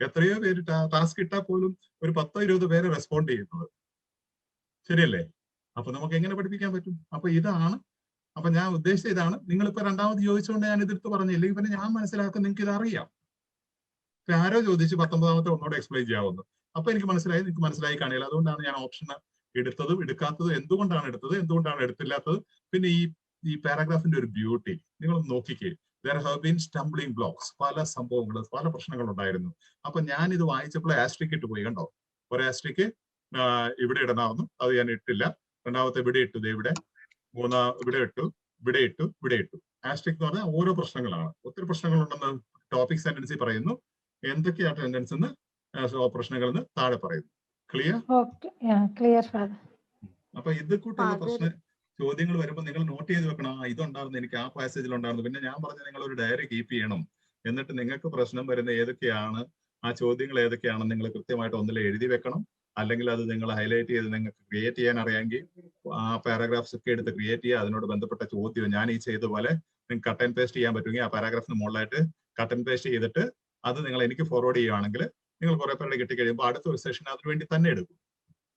എത്രയോ പേര് ടാസ്ക് ഇട്ടാൽ പോലും ഒരു 10-20 പേര് റെസ്പോണ്ട് ചെയ്യുന്നത്. ശരിയല്ലേ? അപ്പൊ നമുക്ക് എങ്ങനെ പഠിപ്പിക്കാൻ പറ്റും? അപ്പൊ ഇതാണ്, അപ്പൊ ഞാൻ ഉദ്ദേശിച്ച ഇതാണ്. നിങ്ങളിപ്പോ രണ്ടാമത് ചോദിച്ചുകൊണ്ട് ഞാൻ ഇതെടുത്ത് പറഞ്ഞില്ലെങ്കിൽ പിന്നെ ഞാൻ മനസ്സിലാക്കും നിങ്ങൾക്ക് ഇത് അറിയാം. ഇപ്പൊ ആരോ ചോദിച്ച് 19-ാമത്തെ ഒന്നോട് എക്സ്പ്ലെയിൻ ചെയ്യാവുന്നു. അപ്പൊ എനിക്ക് മനസ്സിലായി, നിങ്ങൾക്ക് മനസ്സിലായി കാണില്ല. അതുകൊണ്ടാണ് ഞാൻ ഓപ്ഷൻ എടുത്തതും എടുക്കാത്തതും, എന്തുകൊണ്ടാണ് എടുത്തത്, എന്തുകൊണ്ടാണ് എടുത്തില്ലാത്തത്. പിന്നെ ഈ പാരാഗ്രാഫിന്റെ ഒരു ബ്യൂട്ടി നിങ്ങൾ നോക്കിക്കേ. There have been stumbling blocks. പല സംഭവങ്ങൾ, പല പ്രശ്നങ്ങൾ ഉണ്ടായിരുന്നു. അപ്പൊ ഞാൻ ഇത് വായിച്ചപ്പോൾ ആസ്ട്രിക് ഇട്ട് പോയി. കണ്ടോ? ഒരു ആസ്ട്രിക് ഇവിടെ ഇടണമായിരുന്നു, അത് ഞാൻ ഇട്ടില്ല. രണ്ടാമത്തെ ഇവിടെ ഇട്ടു, ഇവിടെ ഇവിടെ ഇട്ടു, ഇവിടെ ഇട്ടു, ഇവിടെ ഇട്ടു. ആസ്ട്രിക് എന്ന് പറഞ്ഞാൽ ഓരോ പ്രശ്നങ്ങളാണ്. ഒത്തിരി പ്രശ്നങ്ങളുണ്ടെന്ന് ടോപ്പിക് സെന്റൻസി പറയുന്നു. എന്തൊക്കെയാ ടെൻഡൻസ് എന്ന് പ്രശ്നങ്ങൾ എന്ന് താഴെ പറയുന്നു. ക്ലിയർ? അപ്പൊ ഇത് കൂട്ടുള്ള പ്രശ്നം ചോദ്യങ്ങൾ വരുമ്പോൾ നിങ്ങൾ നോട്ട് ചെയ്ത് വെക്കണം. ഇതുണ്ടായിരുന്നു, എനിക്ക് ആ പാസേജിൽ ഉണ്ടായിരുന്നു. പിന്നെ ഞാൻ പറഞ്ഞ നിങ്ങൾ ഒരു ഡയറി കീപ്പ് ചെയ്യണം. എന്നിട്ട് നിങ്ങൾക്ക് പ്രശ്നം വരുന്ന ഏതൊക്കെയാണ്, ആ ചോദ്യങ്ങൾ ഏതൊക്കെയാണെന്ന് നിങ്ങൾ കൃത്യമായിട്ട് ഒന്നിൽ എഴുതി വെക്കണം. അല്ലെങ്കിൽ അത് നിങ്ങൾ ഹൈലൈറ്റ് ചെയ്ത് നിങ്ങൾക്ക് ക്രിയേറ്റ് ചെയ്യാൻ അറിയാമെങ്കിൽ ആ പാരാഗ്രാഫ്സ് ഒക്കെ എടുത്ത് ക്രിയേറ്റ് ചെയ്യുക. അതിനോട് ബന്ധപ്പെട്ട ചോദ്യം ഞാൻ ഈ ചെയ്ത പോലെ നിങ്ങൾക്ക് കട്ട് ആൻഡ് പേസ്റ്റ് ചെയ്യാൻ പറ്റുമെങ്കിൽ ആ പാരാഗ്രാഫിന് മുകളിലായിട്ട് കട്ട് ആൻഡ് പേസ്റ്റ് ചെയ്തിട്ട് അത് നിങ്ങൾ എനിക്ക് ഫോർവേഡ് ചെയ്യുകയാണെങ്കിൽ നിങ്ങൾ കുറെ പേരുടെ കിട്ടിക്കഴിയുമ്പോൾ അടുത്ത ഒരു സെഷൻ അതിനുവേണ്ടി തന്നെ എടുക്കും.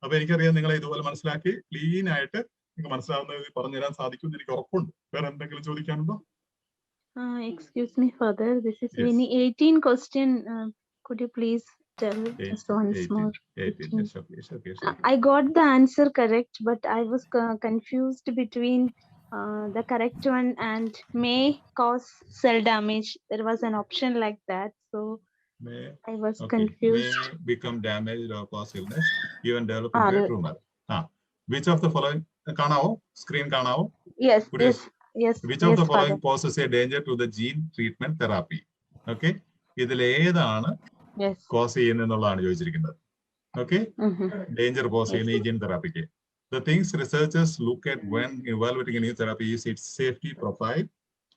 അപ്പൊ എനിക്കറിയാം നിങ്ങളെ ഇതുപോലെ മനസ്സിലാക്കി ക്ലീൻ ആയിട്ട് നിങ്ങൾക്ക് മനസ്സിലാവുന്നത് പറഞ്ഞുതരാൻ സാധിക്കുമെന്ന് എനിക്ക് ഉറപ്പുണ്ട്. വേറെ എന്തെങ്കിലും ചോദിക്കാനുണ്ടോ? Excuse me further. This is Winnie. 18 question. Could you please tell just once 18, more? 18. It's okay. I got the answer correct, but I was confused between the correct one and may cause cell damage. There was an option like that, so I was confused. May become damaged or cause illness, even develop into a tumor. Which of the following? Kanao? Screen kanao? Yes. Which of the following poses a danger to the gene treatment therapy? Okay. ഇതിൽ ഏതാണ് കോസ് ചെയ്യുന്നതെന്നുള്ളതാണ് ചോദിച്ചിരിക്കുന്നത്. ഓക്കെ, ഡേഞ്ചർ കോസ് ചെയ്യുന്ന ഈ gene തെറാപ്പിക്ക്. The things researchers look at when evaluating a new therapy is its safety profile,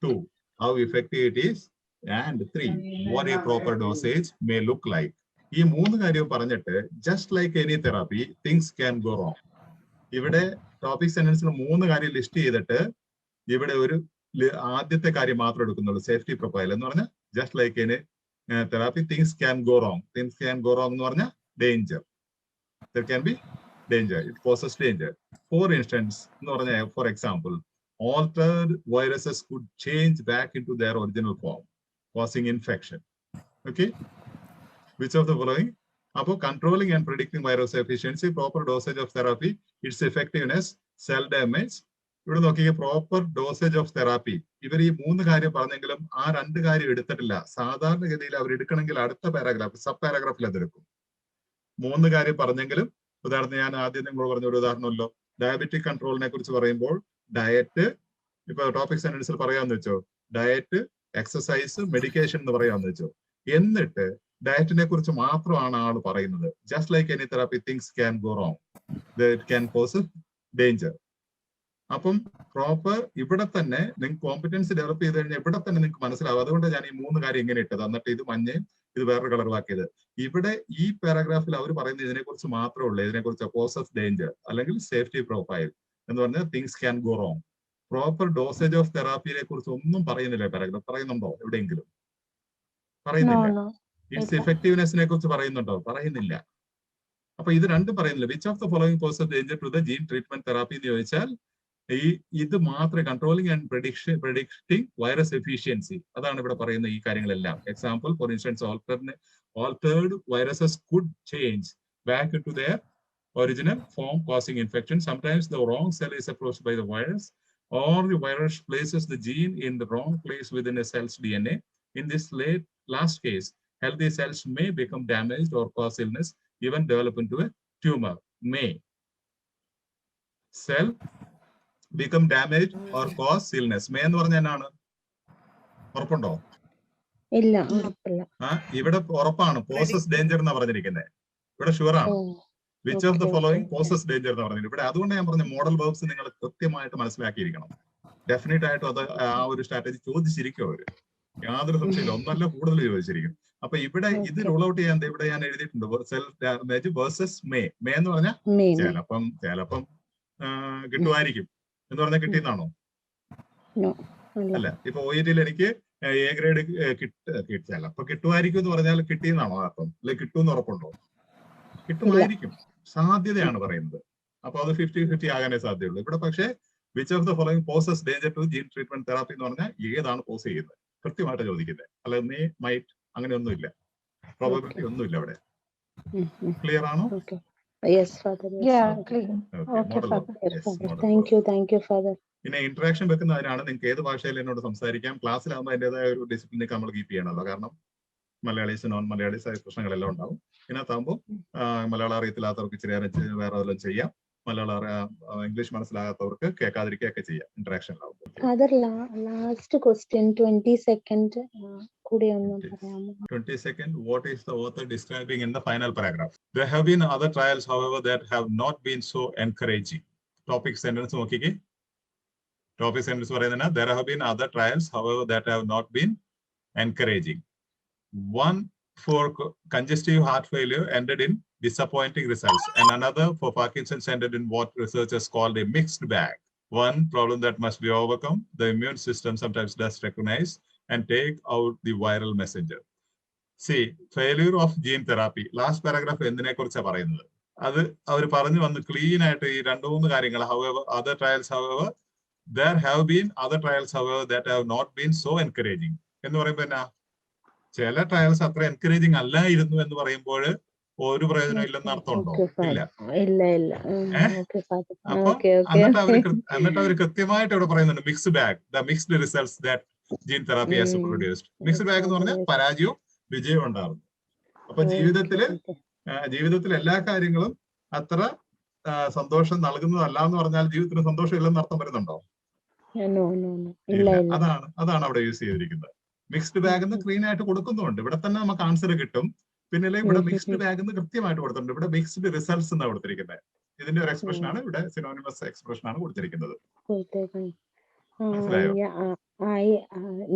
2, how effective it is, and 3, what a proper dosage may look like. ഈ 3 കാര്യം പറഞ്ഞിട്ട് just like any therapy, things can go wrong. ഇവിടെ ടോപ്പിക് സെന്റൻസിൽ 3 കാര്യം ലിസ്റ്റ് ചെയ്തിട്ട് ഇവിടെ ഒരു ആദ്യത്തെ കാര്യം മാത്രം എടുക്കുന്നുള്ളൂ, സേഫ്റ്റി പ്രൊഫൈൽ എന്ന് പറഞ്ഞാൽ just like any therapy things can go wrong. Things can go wrong എന്ന് പറഞ്ഞാൽ danger. There can be danger. It poses danger. For instance, എന്ന് പറഞ്ഞാൽ for example, altered viruses could change back into their original form, causing infection. Okay, which of the following? അപ്പോൾ controlling and predicting virus efficiency, proper dosage of therapy, its effectiveness, cell damage. ഇവിടെ നോക്കിയ പ്രോപ്പർ ഡോസേജ് ഓഫ് തെറാപ്പി. ഇവർ ഈ 3 കാര്യം പറഞ്ഞെങ്കിലും ആ 2 കാര്യം എടുത്തിട്ടില്ല. സാധാരണഗതിയിൽ അവർ എടുക്കണമെങ്കിൽ അടുത്ത പാരാഗ്രാഫ്, സബ് പാരാഗ്രാഫിൽ അതെടുക്കും. 3 കാര്യം പറഞ്ഞെങ്കിലും, ഉദാഹരണത്തിന് ഞാൻ ആദ്യം നിങ്ങൾ പറഞ്ഞ ഒരു ഉദാഹരണമല്ലോ, ഡയബറ്റിക് കൺട്രോളിനെ കുറിച്ച് പറയുമ്പോൾ ഡയറ്റ്, ഇപ്പൊ ടോപ്പിക് സെന്റൻസിൽ പറയാമെന്ന് വെച്ചോ, ഡയറ്റ്, എക്സസൈസ്, മെഡിക്കേഷൻ എന്ന് പറയാമെന്ന് വെച്ചോ. എന്നിട്ട് ഡയറ്റിനെ കുറിച്ച് മാത്രമാണ് ആൾ പറയുന്നത്. Just like any therapy things can go wrong, it can cos danger. അപ്പം പ്രോപ്പർ ഇവിടെ തന്നെ നിങ്ങൾക്ക് കോമ്പറ്റൻസി ഡെവലപ്പ് ചെയ്ത് കഴിഞ്ഞാൽ ഇവിടെ തന്നെ നിങ്ങൾക്ക് മനസ്സിലാവും. അതുകൊണ്ട് ഞാൻ ഈ 3 കാര്യം ഇങ്ങനെ ഇട്ടത്. എന്നിട്ട് ഇത് മഞ്ഞയും ഇത് വേറൊരു കളറിലാക്കിയത്. ഇവിടെ ഈ പാരാഗ്രാഫിൽ അവർ പറയുന്നത് ഇതിനെക്കുറിച്ച് മാത്രമേ ഉള്ളൂ. ഇതിനെക്കുറിച്ച് പോസസ് ഡേഞ്ചർ അല്ലെങ്കിൽ സേഫ്റ്റി പ്രൊഫൈൽ എന്ന് പറഞ്ഞാൽ things can go wrong. Proper dosage of തെറാപ്പിയെ കുറിച്ച് ഒന്നും പറയുന്നില്ല പാരാഗ്രാഫ്. പറയുന്നുണ്ടോ എവിടെയെങ്കിലും? പറയുന്നില്ല. ഇറ്റ്സ് ഇഫക്റ്റീവ്നെസിനെ കുറിച്ച് പറയുന്നുണ്ടോ? പറയുന്നില്ല. അപ്പൊ ഇത് രണ്ടും പറയുന്നില്ല. Which of the following poses danger to the gene treatment therapy എന്ന് ചോദിച്ചാൽ ഇത് മാത്രമേ, controlling and predicting virus efficiency, അതാണ് ഇവിടെ പറയുന്ന ഈ കാര്യങ്ങളെല്ലാം. Example, for instance, altered viruses could change back into their original form causing infection. Sometimes the wrong cell is approached by the virus, or the virus places the gene in the wrong place within a cell's DNA. In this last case, healthy cells may become damaged or cause illness, even develop into a tumor. May cell become damaged or cause illness. May എന്ന് പറഞ്ഞാൽ എന്നാണ്? ഉറപ്പുണ്ടോ? ഇല്ല, ഉറപ്പില്ല. ഇവിടെ ഉറപ്പാണ്. പോസസ് ഡേഞ്ചർ എന്നാ പറഞ്ഞിരിക്കുന്നത്. ഇവിടെ ഷുവർ ആണ്. Which of the following poses danger എന്ന് പറഞ്ഞിരിക്കുന്നത്. ഇവിടെ അതുകൊണ്ട് ഞാൻ പറഞ്ഞ മോഡൽ വേർബ്സ് നിങ്ങൾ കൃത്യമായിട്ട് മനസ്സിലാക്കിയിരിക്കണം. ഡെഫിനറ്റ് ആയിട്ടും അത് ആ ഒരു സ്ട്രാറ്റജി ചോദിച്ചിരിക്കും അവര്. യാതൊരു സംശയമില്ല. ഒന്നല്ല കൂടുതൽ ചോദിച്ചിരിക്കും. അപ്പൊ ഇവിടെ ഇത് റൂൾ ഔട്ട് ചെയ്യാൻ ഇവിടെ ഞാൻ എഴുതിയിട്ടുണ്ട്. Self damage versus may. May എന്ന് പറഞ്ഞാൽ ചിലപ്പം കിട്ടുമായിരിക്കും എന്ന് പറഞ്ഞാൽ കിട്ടിയെന്നാണോ? അല്ല. ഇപ്പൊ OET-ൽ എനിക്ക് A ഗ്രേഡ് ചിലപ്പോ കിട്ടുമായിരിക്കും എന്ന് പറഞ്ഞാൽ കിട്ടിയെന്നാണോ അർത്ഥം? അല്ലെ കിട്ടുമെന്ന് ഉറപ്പുണ്ടോ? കിട്ടുമായിരിക്കും, സാധ്യതയാണ് പറയുന്നത്. അപ്പൊ അത് 50-50 ആകാനേ സാധ്യതയുള്ളൂ. ഇവിടെ പക്ഷേ which of the following poses danger to gene treatment therapy എന്ന് പറഞ്ഞാൽ ഏതാണ് പോസ് ചെയ്യുന്നത് കൃത്യമായിട്ട് ചോദിക്കുന്നത്. അല്ല മേ, മൈറ്റ് അങ്ങനെയൊന്നുമില്ല, പ്രോബബിലിറ്റി ഒന്നുമില്ല അവിടെ. ക്ലിയർ ആണോ? പിന്നെ ഇന്ററാക്ഷൻ വെക്കുന്നതിനാണ്. നിങ്ങൾക്ക് ഏത് ഭാഷയിൽ എന്നോട് സംസാരിക്കാം. ക്ലാസ്സിലാകുമ്പോൾ അതിൻ്റെതായ ഒരു ഡിസിപ്ലിൻ നമ്മൾ കീപ്പ് ചെയ്യണമല്ലോ. കാരണം മലയാളീസ് നോൺ മലയാളീസ് ആയ പ്രശ്നങ്ങളെല്ലാം ഉണ്ടാവും. ഇതിനകത്താകുമ്പോൾ മലയാളം അറിയത്തില്ലാത്തവർക്ക് ഇച്ചിരി വേറെ വല്ലതും ചെയ്യാം. മലയാളം ഇംഗ്ലീഷ് മനസ്സിലാകാത്തവർക്ക് കേൾക്കാതിരിക്കുകയൊക്കെ ചെയ്യാം ഇന്ററാക്ഷനിലാവുമ്പോൾ. ലാസ്റ്റ് ക്വസ്റ്റ്യൻ 20 സെക്കൻഡ് കൂടി ഒന്ന് പറയാമോ? 20 second. What is the author describing in the final paragraph? There have been other trials, however, that have not been so encouraging. Topic sentence നോക്കിക്കേ. Topic sentence പറയുന്നത് there have been other trials, however, that have not been encouraging. One for congestive heart failure ended in disappointing results, and another for Parkinson's ended in what researchers called a mixed bag. One problem that must be overcome: the immune system sometimes does recognize and take out the viral messenger. See, failure of gene therapy. Last paragraph എന്തിനെ കുറിച്ചാണ് പറയുന്നത്? അത് അവർ പറഞ്ഞു വന്ന് ക്ലീൻ ആയിട്ട് ഈ 2-3 കാര്യങ്ങൾ. However, other trials, however, there have been other trials, however, that have not been so encouraging. എന്ന് പറയുമ്പോൾ എന്നാ, ചില ട്രയൽസ് അത്ര എൻകറേജിങ് അല്ലായിരുന്നു എന്ന് പറയുമ്പോൾ ഒരു പ്രയോജനം ഇല്ലെന്ന് അർത്ഥമുണ്ടോ? ഇല്ല. അപ്പൊ എന്നിട്ട് അവർ കൃത്യമായിട്ട് ഇവിടെ പറയുന്നുണ്ട് mixed bag, the mixed results that gene therapy has produced. Mixed bag എന്ന് പറഞ്ഞാൽ പരാജയവും വിജയവും ഉണ്ടാകുന്നു. അപ്പൊ ജീവിതത്തിൽ എല്ലാ കാര്യങ്ങളും അത്ര സന്തോഷം നൽകുന്നതല്ല എന്ന് പറഞ്ഞാൽ ജീവിതത്തിന് സന്തോഷം ഇല്ലെന്ന് അർത്ഥം വരുന്നുണ്ടോ? അതാണ് അവിടെ യൂസ് ചെയ്തിരിക്കുന്നത്. മിക്സ്ഡ് ബാഗ് എന്ന് ക്ലീൻ ആയിട്ട് കൊടുക്കുന്നുണ്ട്. ഇവിടെ തന്നെ നമുക്ക് ആൻസർ കിട്ടും. പിന്നെ ഇവിടെ മിക്സ്ഡ് ബാഗ് എന്ന് കൃത്യമായിട്ട് കൊടുത്തിട്ടുണ്ട്. ഇവിടെ മിക്സ്ഡ് റിസൾട്ട്സ് എന്നാണ് കൊടുത്തിരിക്കുന്നത്. ഇതിന്റെ ഒരു എക്സ്പ്രഷൻ ആണ് ഇവിടെ, സിനോണിമസ് എക്സ്പ്രഷൻ ആണ് കൊടുത്തിരിക്കുന്നത്.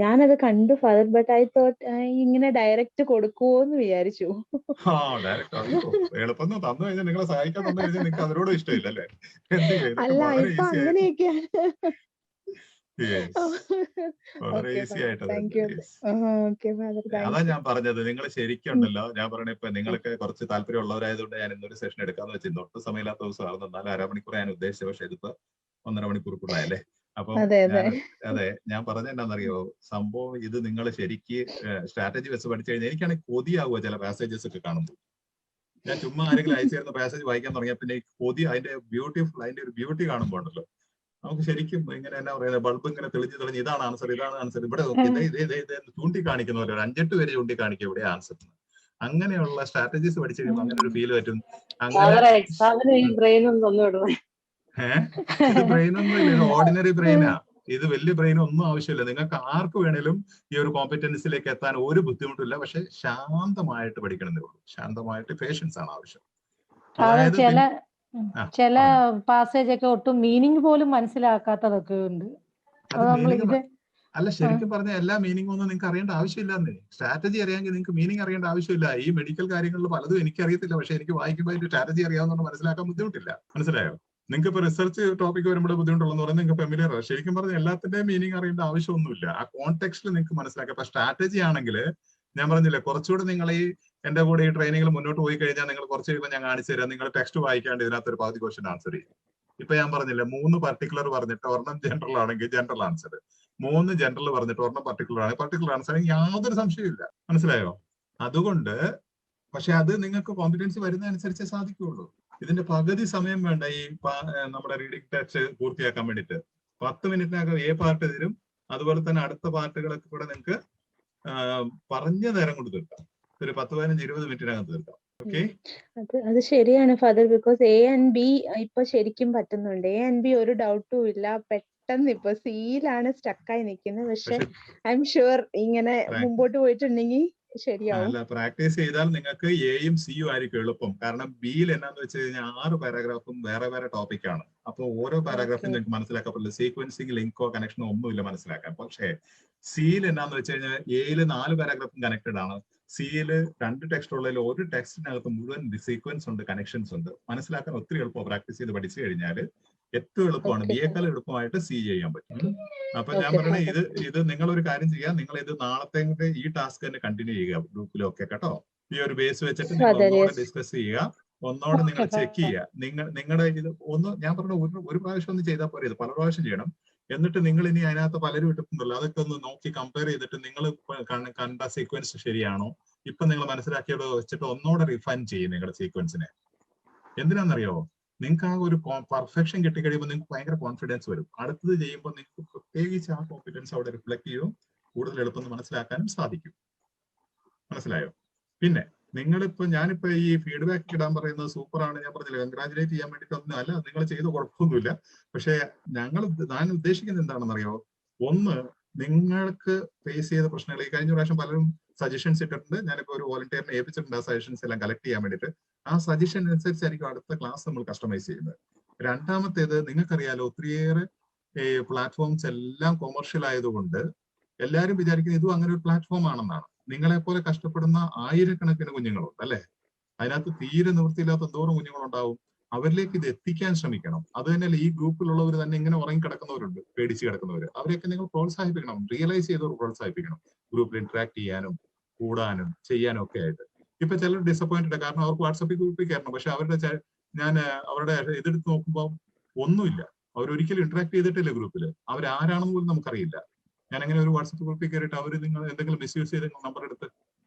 ഞാനത് കണ്ടു ഫാദർ, ബട്ട് ഐ തോട്ട് ഇങ്ങനെ ഡയറക്റ്റ് കൊടുക്കുവോന്ന് വിചാരിച്ചു. എളുപ്പം തന്നു കഴിഞ്ഞാൽ നിങ്ങളെ സഹായിക്കാൻ തന്നു കഴിഞ്ഞാൽ നിങ്ങൾക്ക് അതിനോട് ഇഷ്ടമില്ലല്ലേ? അല്ല, ഇപ്പൊ അങ്ങനെയൊക്കെയാണ്. വളരെ ഈസി ആയിട്ട് അതാ ഞാൻ പറഞ്ഞത്. നിങ്ങൾ ശരിക്കും ഉണ്ടല്ലോ, ഞാൻ പറഞ്ഞ ഇപ്പൊ നിങ്ങൾക്ക് കുറച്ച് താല്പര്യം ഉള്ളവരായതുകൊണ്ട് ഞാൻ ഇന്നൊരു സെഷൻ എടുക്കാന്ന് വെച്ചിരുന്നു. ഒട്ടും സമയമില്ലാത്ത ദിവസമായിരുന്നു. എന്നാലും 1/2 മണിക്കൂർ ഞാൻ ഉദ്ദേശിച്ചത്. പക്ഷെ ഇതിപ്പോ 1.5 മണിക്കൂർ കൂടായല്ലേ? അപ്പൊ അതെ, ഞാൻ പറഞ്ഞ എന്താണെന്നറിയോ സംഭവം? ഇത് നിങ്ങൾ ശരിക്ക് സ്ട്രാറ്റജി വെച്ച് പഠിച്ചു കഴിഞ്ഞാൽ എനിക്കാണെങ്കിൽ കൊതിയാവുക ചില പാസേജസ് ഒക്കെ കാണുമ്പോൾ. ഞാൻ ചുമ്മാ ആരെങ്കിലും അയച്ചു തരുന്ന പാസേജ് വായിക്കാൻ തുടങ്ങിയ പിന്നെ കൊതി, അതിന്റെ ഒരു ബ്യൂട്ടി കാണുമ്പോൾ ഉണ്ടല്ലോ നമുക്ക് ശരിക്കും ഇങ്ങനെ എന്നാ പറയുന്നത്, ബൾബ് ഇങ്ങനെ തെളിഞ്ഞ് ഇതാണ് ആൻസർ. ഇവിടെ ചൂണ്ടിക്കാണിക്കുന്ന പോലെ 5-8 പേര് ചൂണ്ടിക്കാണിക്കുക ഇവിടെ ആൻസർ. അങ്ങനെയുള്ള സ്ട്രാറ്റജീസ് പഠിച്ചു കഴിയുമ്പോൾ അങ്ങനെ ഒരു ഫീൽ പറ്റും. ഇത് ബ്രെയിൻ ഒന്നും ഇല്ല, ഇത് ഓർഡിനറി ബ്രെയിനാ. ഇത് വലിയ ബ്രെയിൻ ഒന്നും ആവശ്യമില്ല. നിങ്ങൾക്ക് ആർക്ക് വേണേലും ഈ ഒരു കോമ്പറ്റൻസിലേക്ക് എത്താൻ ഒരു ബുദ്ധിമുട്ടില്ല. പക്ഷെ ശാന്തമായിട്ട് പഠിക്കണമെന്നേ ഉള്ളൂ. ശാന്തമായിട്ട് പേഷ്യൻസ് ആണ് ആവശ്യം. അതായത് ചില പാസേജ് ഒക്കെ ഒട്ടും മീനിങ് പോലും മനസ്സിലാക്കാത്തതൊക്കെ ഉണ്ട്. അല്ല, ശരിക്കും പറഞ്ഞ എല്ലാ മീനിങ് ഒന്നും നിങ്ങൾക്ക് അറിയേണ്ട ആവശ്യമില്ലെന്നേ. സ്ട്രാറ്റജി അറിയാമെങ്കിൽ നിങ്ങൾക്ക് മീനിങ് അറിയേണ്ട ആവശ്യമില്ല. ഈ മെഡിക്കൽ കാര്യങ്ങളിൽ പലതും എനിക്ക് അറിയത്തില്ല, പക്ഷെ എനിക്ക് വായിക്കുമ്പോൾ അതിന്റെ സ്ട്രാറ്റജി അറിയാവുന്ന മനസ്സിലാക്കാൻ ബുദ്ധിമുട്ടില്ല. മനസ്സിലായോ? നിങ്ങൾക്ക് ഇപ്പൊ റിസർച്ച് ടോപ്പിക് വരുമ്പോൾ ബുദ്ധിമുട്ടുള്ളതെന്ന് പറഞ്ഞാൽ നിങ്ങൾക്ക് ഫെമിലിയർ. ശരിക്കും പറഞ്ഞാൽ എല്ലാത്തിന്റെയും മീനിങ് അറിയേണ്ട ആവശ്യമൊന്നുമില്ല. ആ കോൺടെക്സ്റ്റിൽ നിങ്ങൾക്ക് മനസ്സിലാക്കാം. അപ്പൊ സ്ട്രാറ്റജി ആണെങ്കിൽ ഞാൻ പറഞ്ഞില്ലേ, കുറച്ചുകൂടെ നിങ്ങൾ ഈ എന്റെ കൂടെ ഈ ട്രെയിനിങ്ങിൽ മുന്നോട്ട് പോയി കഴിഞ്ഞാൽ നിങ്ങൾ കുറച്ച് കഴിയുമ്പോൾ ഞാൻ കാണിച്ചു തരാം. നിങ്ങൾ ടെക്സ്റ്റ് വായിക്കാണ്ട് ഇതിനകത്ത് ഒരു പകുതി ക്വസ്റ്റ്യൻ ആൻസർ ചെയ്യും. ഇപ്പൊ ഞാൻ പറഞ്ഞില്ലേ, 3 പർട്ടിക്കുലർ പറഞ്ഞിട്ട് ഒരെണ്ണം ജനറൽ ആണെങ്കിൽ ജനറൽ ആൻസർ, 3 ജനറൽ പറഞ്ഞിട്ട് ഒരെണ്ണം പർട്ടിക്കുലർ ആണെങ്കിൽ പർട്ടിക്കുലർ ആൻസർ, യാതൊരു സംശയമില്ല. മനസ്സിലായോ? അതുകൊണ്ട് പക്ഷെ അത് നിങ്ങൾക്ക് കോമ്പിറ്റൻസി വരുന്ന അനുസരിച്ചേ സാധിക്കുകയുള്ളൂ. ഇതിന്റെ പകുതി സമയം വേണ്ട ഈ നമ്മുടെ റീഡിംഗ് ടെക്സ്റ്റ് പൂർത്തിയാക്കാൻ വേണ്ടിയിട്ട്. 10 മിനിറ്റിനകം A പാർട്ട് തരും. അതുപോലെ തന്നെ അടുത്ത പാർട്ടുകളൊക്കെ കൂടെ നിങ്ങൾക്ക് പറഞ്ഞ നേരം കൊണ്ട് തീർക്കാം. ഒരു 10-15-20 മിനിറ്റിനകം തീർക്കാം. ഓക്കെ, അത് ശരിയാണ് father. Because A and B ഇപ്പൊ ശരിക്കും പറ്റുന്നുണ്ട്. A and B ഒരു ഡൗട്ടും ഇല്ല. പെട്ടെന്ന് ഇപ്പൊ സിയിലാണ് സ്റ്റക്കായി നിൽക്കുന്നത്. പക്ഷെ ഐ എം ഷുവർ ഇങ്ങനെ മുമ്പോട്ട് പോയിട്ടുണ്ടെങ്കിൽ ശരിയാവും. അല്ല, പ്രാക്ടീസ് ചെയ്താൽ നിങ്ങൾക്ക് എയും സിയും ആയിരിക്കും എളുപ്പം. കാരണം ബിയിൽ എന്നാന്ന് വെച്ച് കഴിഞ്ഞാൽ 6 പാരാഗ്രാഫും വേറെ വേറെ ടോപ്പിക്കാണ്. അപ്പൊ ഓരോ പാരാഗ്രാഫും നിങ്ങൾക്ക് മനസ്സിലാക്കാൻ പറ്റില്ല. സീക്വൻസിങ്, ലിങ്കോ, കണക്ഷനോ ഒന്നുമില്ല മനസ്സിലാക്കാൻ. പക്ഷേ സിയിൽ എന്നാന്ന് വെച്ച് കഴിഞ്ഞാൽ എയിൽ 4 പാരാഗ്രാഫും കണക്റ്റഡ് ആണ്. സിയിൽ 2 ടെക്സ്റ്റ് ഉള്ളതിൽ ഒരു ടെക്സ്റ്റിനകത്ത് മുഴുവൻ സീക്വൻസ് ഉണ്ട്, കണക്ഷൻസ് ഉണ്ട്. മനസ്സിലാക്കാൻ ഒത്തിരി എളുപ്പം. പ്രാക്ടീസ് ചെയ്ത് പഠിച്ചു കഴിഞ്ഞാൽ ഏറ്റവും എളുപ്പമാണ്. ബിയേക്കാൾ എളുപ്പമായിട്ട് സി ചെയ്യാൻ പറ്റും. അപ്പൊ ഞാൻ പറയുന്നത് ഇത് നിങ്ങളൊരു കാര്യം ചെയ്യാം. നിങ്ങൾ ഇത് നാളത്തെ ഈ ടാസ്ക് തന്നെ കണ്ടിന്യൂ ചെയ്യുക ഗ്രൂപ്പിലൊക്കെ കേട്ടോ. ഈ ഒരു ബേസ് വെച്ചിട്ട് നിങ്ങൾ ഒന്നോടെ ഡിസ്കസ് ചെയ്യുക, ഒന്നോടെ നിങ്ങൾ ചെക്ക് ചെയ്യുക. നിങ്ങളുടെ ഇത് ഒന്ന് ഞാൻ പറഞ്ഞ ഒരു പ്രാവശ്യം ഒന്ന് ചെയ്താൽ പോരെ, ഇത് പല പ്രാവശ്യം ചെയ്യണം. എന്നിട്ട് നിങ്ങൾ ഇനി അതിനകത്ത് പലരും ഇട്ടിട്ടുണ്ടല്ലോ, അതൊക്കെ ഒന്ന് നോക്കി കമ്പയർ ചെയ്തിട്ട് നിങ്ങൾ കണ്ട സീക്വൻസ് ശരിയാണോ, ഇപ്പൊ നിങ്ങൾ മനസ്സിലാക്കിയത് വെച്ചിട്ട് ഒന്നോടെ റിഫൈൻ ചെയ്യും നിങ്ങളുടെ സീക്വൻസിനെ. എന്തിനാണെന്നറിയോ? നിങ്ങൾക്ക് ആ ഒരു പെർഫെക്ഷൻ കിട്ടിക്കഴിയുമ്പോൾ നിങ്ങൾക്ക് ഭയങ്കര കോൺഫിഡൻസ് വരും. അടുത്തത് ചെയ്യുമ്പോൾ നിങ്ങൾക്ക് പ്രത്യേകിച്ച് ആ കോൺഫിഡൻസ് അവിടെ റിഫ്ലക്ട് ചെയ്യും, കൂടുതൽ എളുപ്പം മനസ്സിലാക്കാനും സാധിക്കും. മനസ്സിലായോ? പിന്നെ ഞാനിപ്പോ ഈ ഫീഡ്ബാക്ക് ഇടാൻ പറയുന്നത് സൂപ്പറാണ്. ഞാൻ പറഞ്ഞില്ല, കൺഗ്രാജുലേറ്റ് ചെയ്യാൻ വേണ്ടിയിട്ടൊന്നും അല്ല, നിങ്ങൾ ചെയ്ത് കുഴപ്പമൊന്നുമില്ല. പക്ഷെ ഞാൻ ഉദ്ദേശിക്കുന്നത് എന്താണെന്നറിയോ? ഒന്ന്, നിങ്ങൾക്ക് ഫേസ് ചെയ്ത പ്രശ്നങ്ങൾ, ഈ കഴിഞ്ഞ പ്രാവശ്യം പലരും സജഷൻസ് ഇട്ടിട്ടുണ്ട്. ഞാനിപ്പോ ഒരു വോളണ്ടിയറിനെ ഏൽപ്പിച്ചിട്ടുണ്ട് ആ സജഷൻസ് എല്ലാം കളക്ട് ചെയ്യാൻ വേണ്ടിയിട്ട്. ആ സജഷൻ അനുസരിച്ചായിരിക്കും അടുത്ത ക്ലാസ് നമ്മൾ കസ്റ്റമൈസ് ചെയ്യുന്നത്. രണ്ടാമത്തേത്, നിങ്ങൾക്കറിയാലോ ഒത്തിരിയേറെ പ്ലാറ്റ്ഫോംസ് എല്ലാം കൊമേഴ്ഷ്യൽ ആയതുകൊണ്ട് എല്ലാവരും വിചാരിക്കുന്നത് ഇതും അങ്ങനെ ഒരു പ്ലാറ്റ്ഫോം ആണെന്നാണ്. നിങ്ങളെപ്പോലെ കഷ്ടപ്പെടുന്ന ആയിരക്കണക്കിന് കുഞ്ഞുങ്ങളുണ്ട് അല്ലെ? അതിനകത്ത് തീരെ നിവൃത്തിയില്ലാത്ത എന്തോരം കുഞ്ഞുങ്ങളുണ്ടാവും. അവരിലേക്ക് ഇത് എത്തിക്കാൻ ശ്രമിക്കണം. അത് തന്നെയല്ല, ഈ ഗ്രൂപ്പിലുള്ളവർ തന്നെ ഇങ്ങനെ ഉറങ്ങിക്കിടക്കുന്നവരുണ്ട്, പേടിച്ച് കിടക്കുന്നവർ. അവരെയൊക്കെ നിങ്ങൾ പ്രോത്സാഹിപ്പിക്കണം, റിയലൈസ് ചെയ്തവർ പ്രോത്സാഹിപ്പിക്കണം. ഗ്രൂപ്പിൽ ഇന്ററാക്ട് ചെയ്യാനും കൂടാനും ചെയ്യാനും ഒക്കെ ആയിട്ട്. ഇപ്പൊ ചിലർ ഡിസപ്പോയിന്റഡ്, കാരണം അവർക്ക് വാട്സാപ്പിൽ ഗ്രൂപ്പിൽ കയറണം. പക്ഷെ അവരുടെ ഇതെടുത്ത് നോക്കുമ്പോൾ ഒന്നുമില്ല. അവരൊരിക്കലും ഇന്ററാക്ട് ചെയ്തിട്ടില്ല ഗ്രൂപ്പിൽ. അവരാരാണെന്ന് പോലും നമുക്കറിയില്ല. ഞാൻ അങ്ങനെ ഒരു വാട്സാപ്പ് ഗ്രൂപ്പിൽ കയറിയിട്ട് അവർ നിങ്ങൾ എന്തെങ്കിലും മിസ്യൂസ് ചെയ്ത് നമ്പർ എടുത്ത്.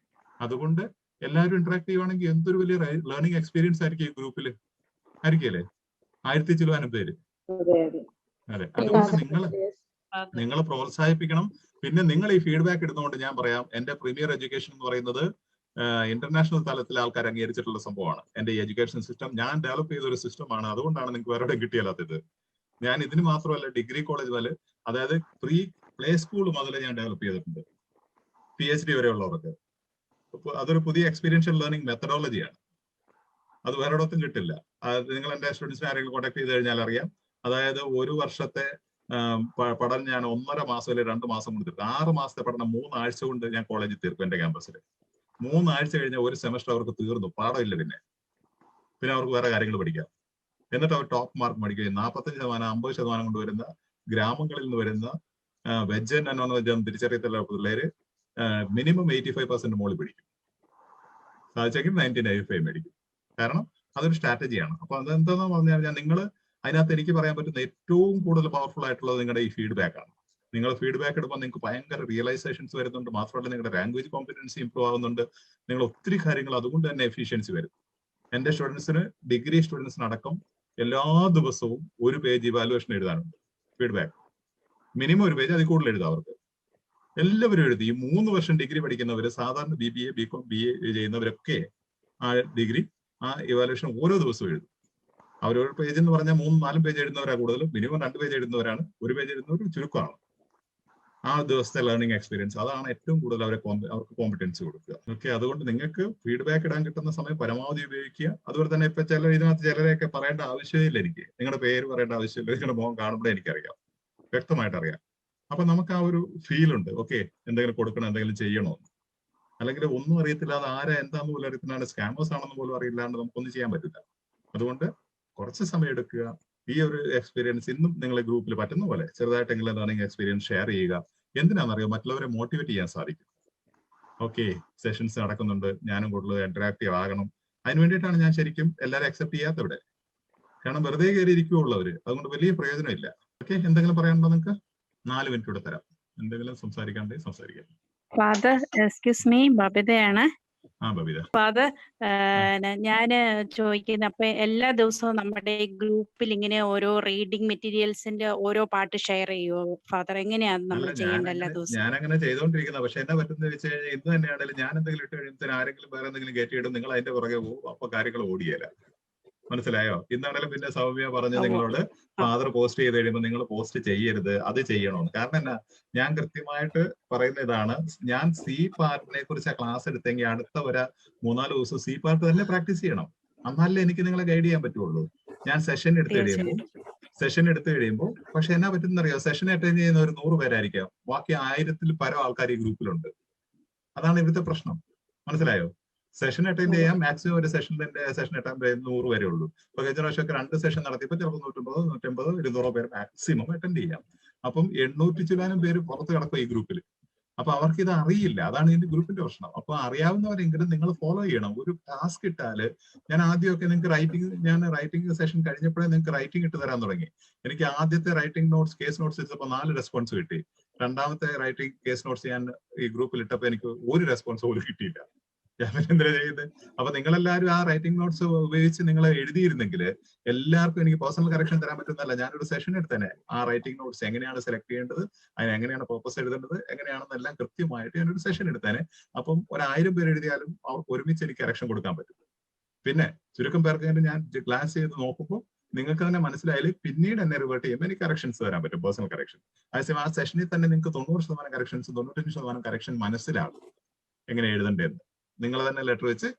അതുകൊണ്ട് എല്ലാവരും ഇന്ററാക്ട് ചെയ്യുവാണെങ്കിൽ എന്തൊരു വലിയ ലേണിംഗ് എക്സ്പീരിയൻസ് ആയിരിക്കും ഈ ഗ്രൂപ്പിൽ. ആയിരിക്കല്ലേ? 1000 ചിലവാനും പേര്. അതെ, അതുകൊണ്ട് നിങ്ങൾ പ്രോത്സാഹിപ്പിക്കണം. പിന്നെ നിങ്ങൾ ഈ ഫീഡ്ബാക്ക് ഇടുന്നതുകൊണ്ട് ഞാൻ പറയാം, എന്റെ പ്രീമിയർ എഡ്യൂക്കേഷൻ എന്ന് പറയുന്നത് ഇന്റർനാഷണൽ തലത്തിൽ ആൾക്കാർ അംഗീകരിച്ചിട്ടുള്ള സംഭവമാണ്. എന്റെ എഡ്യൂക്കേഷൻ സിസ്റ്റം ഞാൻ ഡെവലപ്പ് ചെയ്ത ഒരു സിസ്റ്റമാണ്. അതുകൊണ്ടാണ് നിങ്ങൾക്ക് വേറെ കിട്ടിയാലാത്തത്. ഞാൻ ഇതിന് മാത്രമല്ല, ഡിഗ്രി കോളേജ് മുതൽ, അതായത് പ്ലേ സ്കൂൾ മുതൽ ഞാൻ ഡെവലപ്പ് ചെയ്തിട്ടുണ്ട്. PhD വരെയുള്ളവർക്ക് അതൊരു പുതിയ എക്സ്പീരിയൻഷ്യൽ ലേണിംഗ് മെത്തഡോളജിയാണ്. അത് വേറെടത്തും കിട്ടില്ല. നിങ്ങൾ എന്റെ സ്റ്റുഡൻസിനെ ആരെങ്കിലും കോൺടാക്ട് ചെയ്ത് കഴിഞ്ഞാൽ അറിയാം. അതായത് ഒരു വർഷത്തെ പഠനം ഞാൻ 1.5 മാസം അല്ലെങ്കിൽ 2 മാസം കൊണ്ട് തീർക്കും. 6 മാസത്തെ പഠനം 3 ആഴ്ച കൊണ്ട് ഞാൻ കോളേജിൽ തീർക്കും എന്റെ ക്യാമ്പസിൽ. 3 ആഴ്ച കഴിഞ്ഞാൽ ഒരു സെമസ്റ്റർ അവർക്ക് തീർന്നു, പാഠമില്ല. പിന്നെ അവർക്ക് വേറെ കാര്യങ്ങൾ പഠിക്കാം. എന്നിട്ട് അവർ ടോപ്പ് മാർക്ക് മേടിക്കുകയും 45%, 50% കൊണ്ടുവരുന്ന ഗ്രാമങ്ങളിൽ നിന്ന് വരുന്ന വെജ് ആൻഡ് നോൺ വെജ് എന്ന് തിരിച്ചറിയത്തുള്ള പിള്ളേര് മിനിമം 85% മുകളിൽ പിടിക്കും. സാധിച്ചെങ്കിൽ 95 മേടിക്കും. കാരണം അതൊരു സ്ട്രാറ്റജിയാണ്. അപ്പൊ അതെന്താന്ന് പറഞ്ഞു കഴിഞ്ഞാൽ, നിങ്ങൾ അതിനകത്ത് എനിക്ക് പറയാൻ പറ്റുന്ന ഏറ്റവും കൂടുതൽ പവർഫുൾ ആയിട്ടുള്ളത് നിങ്ങളുടെ ഈ ഫീഡ്ബാക്ക് ആണ്. നിങ്ങൾ ഫീഡ്ബാക്ക് എടുക്കുമ്പോൾ നിങ്ങൾക്ക് ഭയങ്കര റിയലൈസേഷൻസ് വരുന്നുണ്ട്. മാത്രമല്ല നിങ്ങളുടെ ലാംഗ്വേജ് കോമ്പറ്റൻസി ഇംപ്രൂവ് ആവുന്നുണ്ട്. നിങ്ങൾ ഒത്തിരി കാര്യങ്ങൾ അതുകൊണ്ട് തന്നെ എഫിഷ്യൻസി വരും. എന്റെ സ്റ്റുഡൻസിന്, ഡിഗ്രി സ്റ്റുഡൻസിനടക്കം എല്ലാ ദിവസവും 1 പേജ് ഇവാലുവേഷൻ എഴുതാനുണ്ട്. ഫീഡ്ബാക്ക് മിനിമം 1 പേജ്, അതിൽ കൂടുതൽ എഴുതാം അവർക്ക്. എല്ലാവരും എഴുതി. ഈ 3 വർഷം ഡിഗ്രി പഠിക്കുന്നവര്, സാധാരണ BBA, BCom, BA ചെയ്യുന്നവരൊക്കെ ആ ഡിഗ്രി, ആ ഇവാലുവേഷൻ ഓരോ ദിവസവും എഴുതും. അവർ 1 പേജ് എന്ന് പറഞ്ഞാൽ 3-4 പേജ് എഴുതുന്നവരാണ് കൂടുതലും. മിനിമം 2 പേജ് എഴുതുന്നവരാണ്. 1 പേജ് എഴുതുന്നവർ ചുരുക്കമാണ്. ആ ദിവസത്തെ ലേണിംഗ് എക്സ്പീരിയൻസ്, അതാണ് ഏറ്റവും കൂടുതൽ അവർക്ക് കോമ്പറ്റൻസി കൊടുക്കുക. ഓക്കെ, അതുകൊണ്ട് നിങ്ങൾക്ക് ഫീഡ്ബാക്ക് ഇടാൻ കിട്ടുന്ന സമയം പരമാവധി ഉപയോഗിക്കുക. അതുപോലെ തന്നെ ഇപ്പൊ ഇതിനകത്ത് ചിലരെയൊക്കെ പറയേണ്ട ആവശ്യമില്ല. എനിക്ക് നിങ്ങളുടെ പേര് പറയേണ്ട ആവശ്യമില്ല. നിങ്ങളുടെ മുഖം കാണുമ്പോഴേ എനിക്കറിയാം, വ്യക്തമായിട്ട് അറിയാം. അപ്പൊ നമുക്ക് ആ ഒരു ഫീൽ ഉണ്ട്. ഓക്കെ, എന്തെങ്കിലും കൊടുക്കണം, എന്തെങ്കിലും ചെയ്യണോ. അല്ലെങ്കിൽ ഒന്നും അറിയത്തില്ലാതെ ആരാ എന്താന്ന് പോലും അറിയത്തില്ലാണ്ട്, സ്കാമേഴ്സ് ആണെന്ന് പോലും അറിയില്ലാണ്ട് നമുക്കൊന്നും ചെയ്യാൻ പറ്റില്ല. അതുകൊണ്ട് കുറച്ച് സമയം എടുക്കുക. ഈ ഒരു എക്സ്പീരിയൻസ് ഇന്നും നിങ്ങളെ ഗ്രൂപ്പിൽ പറ്റുന്ന പോലെ ചെറുതായിട്ടെങ്കിലും ലേണിംഗ് എക്സ്പീരിയൻസ് ഷെയർ ചെയ്യുക. എന്തിനാണെന്നറിയോ? മറ്റുള്ളവരെ മോട്ടിവേറ്റ് ചെയ്യാൻ സാധിക്കും. ഓക്കെ, സെഷൻസ് നടക്കുന്നുണ്ട്, ഞാനും കൂടുതൽ ഇന്ററാക്റ്റീവ് ആകണം. അതിന് വേണ്ടിയിട്ടാണ് ഞാൻ ശരിക്കും എല്ലാവരും അക്സെപ്റ്റ് ചെയ്യാത്തവിടെ. കാരണം വെറുതെ കയറി ഇരിക്കുകയുള്ളവര്, അതുകൊണ്ട് വലിയ പ്രയോജനമില്ല. ഓക്കെ, എന്തെങ്കിലും പറയാനുണ്ടോ നിങ്ങൾക്ക്? 4 മിനിറ്റ് കൂടെ തരാം. എന്തെങ്കിലും സംസാരിക്കാണ്ടെങ്കിൽ സംസാരിക്കാം. ഫാദർ, എക്സ്ക്യൂസ് മീ, ബബിതയാണ്. ഫാദർ, ഞാന് ചോദിക്കുന്ന അപ്പൊ എല്ലാ ദിവസവും നമ്മുടെ ഗ്രൂപ്പിൽ ഇങ്ങനെ ഓരോ റീഡിംഗ് മെറ്റീരിയൽസിന്റെ ഓരോ പാട്ട് ഷെയർ ചെയ്യുമോ ഫാദർ? എങ്ങനെയാണ് നമ്മൾ ചെയ്യേണ്ട എല്ലാ ദിവസവും? ഞാൻ അങ്ങനെ ചെയ്തോണ്ടിരിക്കുന്നത്. പക്ഷെ എന്താ പറ്റുന്ന വെച്ച് കഴിഞ്ഞാൽ ഇന്ന് തന്നെയാണെങ്കിലും ഞാൻ എന്തെങ്കിലും ഇട്ട് കഴിയുമ്പോൾ ആരെങ്കിലും വേറെ എന്തെങ്കിലും കയറ്റിയിടും, നിങ്ങൾ അതിന്റെ പുറകെ പോകും, അപ്പൊ കാര്യങ്ങൾ ഓടിയല്ല. മനസ്സിലായോ? ഇന്നാണെങ്കിലും പിന്നെ സൗമ്യ പറഞ്ഞു നിങ്ങളോട് ഫാദർ പോസ്റ്റ് ചെയ്ത് കഴിയുമ്പോൾ നിങ്ങൾ പോസ്റ്റ് ചെയ്യരുത്, അത് ചെയ്യണമെന്ന്. കാരണം എന്നാ, ഞാൻ കൃത്യമായിട്ട് പറയുന്ന ഇതാണ്, ഞാൻ സി പാർട്ടിനെ കുറിച്ച് ക്ലാസ് എടുത്തെങ്കിൽ അടുത്ത ഒരു 3-4 ദിവസം സി പാർട്ട് തന്നെ പ്രാക്ടീസ് ചെയ്യണം. എന്നാലേ എനിക്ക് നിങ്ങളെ ഗൈഡ് ചെയ്യാൻ പറ്റുള്ളൂ. ഞാൻ സെഷൻ എടുത്തു കഴിയുമ്പോൾ പക്ഷെ എന്നാ പറ്റുന്നറിയോ, സെഷൻ അറ്റൻഡ് ചെയ്യുന്ന ഒരു 100 പേരായിരിക്കാം, ബാക്കി 1000-ൽ പരം ആൾക്കാർ ഈ ഗ്രൂപ്പിലുണ്ട്. അതാണ് ഇവിടുത്തെ പ്രശ്നം. മനസ്സിലായോ? സെഷൻ അറ്റൻഡ് ചെയ്യാം, മാക്സിമം ഒരു സെഷൻ അറ്റൻഡ് 100 വരെ ഉള്ളൂ. ഇപ്പൊ കഴിഞ്ഞ പ്രാവശ്യമൊക്കെ 2 സെഷൻ നടത്തിയപ്പോൾ ചിലപ്പോൾ 150, 200 പേര് മാക്സിമം അറ്റൻഡ് ചെയ്യാം. അപ്പം 800 ചില്ലാനും പേര് പുറത്ത് കിടക്കും ഈ ഗ്രൂപ്പിൽ. അപ്പൊ അവർക്ക് ഇത് അറിയില്ല. അതാണ് ഇതിന്റെ ഗ്രൂപ്പിന്റെ പ്രശ്നം. അപ്പൊ അറിയാവുന്നവരെങ്കിലും നിങ്ങൾ ഫോളോ ചെയ്യണം. ഒരു ടാസ്ക് ഇട്ടാല്, ഞാൻ ആദ്യമൊക്കെ നിങ്ങൾക്ക് റൈറ്റിംഗ് സെഷൻ കഴിഞ്ഞപ്പോഴേ നിങ്ങൾക്ക് റൈറ്റിംഗ് ഇട്ട് തരാൻ തുടങ്ങി. എനിക്ക് ആദ്യത്തെ റൈറ്റിംഗ് നോട്ട്സ്, കേസ് നോട്ട്സ് ഇട്ടപ്പോൾ 4 റെസ്പോൺസ് കിട്ടി. രണ്ടാമത്തെ റൈറ്റിംഗ് കേസ് നോട്ട്സ് ഞാൻ ഈ ഗ്രൂപ്പിൽ ഇട്ടപ്പോൾ എനിക്ക് ഒരു റെസ്പോൺസ് പോലും കിട്ടിയില്ല. ഞാൻ എന്താ ചെയ്യുന്നത്? അപ്പൊ നിങ്ങളെല്ലാവരും ആ റൈറ്റിംഗ് നോട്ട്സ് ഉപയോഗിച്ച് നിങ്ങൾ എഴുതിയിരുന്നെങ്കിൽ എല്ലാവർക്കും എനിക്ക് പേഴ്സണൽ കറക്ഷൻ തരാൻ പറ്റുന്നല്ല. ഞാനൊരു സെഷൻ എടുത്തേനെ. ആ റൈറ്റിംഗ് നോട്ട്സ് എങ്ങനെയാണ് സെലക്ട് ചെയ്യേണ്ടത്, അതിന് എങ്ങനെയാണ് പർപ്പസ് എഴുതേണ്ടത്, എങ്ങനെയാണെന്നെല്ലാം കൃത്യമായിട്ട് ഞാനൊരു സെഷൻ എടുത്തേനെ. അപ്പം 1000 പേര് എഴുതിയാലും അവർക്ക് ഒരുമിച്ച് എനിക്ക് കറക്ഷൻ കൊടുക്കാൻ പറ്റും. പിന്നെ ചുരുക്കം പേർക്ക് ഞാൻ ക്ലാസ് ചെയ്ത് നോക്കുമ്പോൾ നിങ്ങൾക്ക് തന്നെ മനസ്സിലായാലും പിന്നീട് എന്നെ റിവേർട്ട് ചെയ്യുമ്പോൾ എനിക്ക് കറക്ഷൻസ് തരാൻ പറ്റും, പേഴ്സണൽ കറക്ഷൻ. അതേസമയം ആ സെഷനിൽ തന്നെ നിങ്ങൾക്ക് 90% കറക്ഷൻസ്, 95% കറക്ഷൻ മനസ്സിലാകും എങ്ങനെ എഴുതേണ്ടതെന്ന്. നിങ്ങൾ തന്നെ ലെറ്റർ വെച്ച്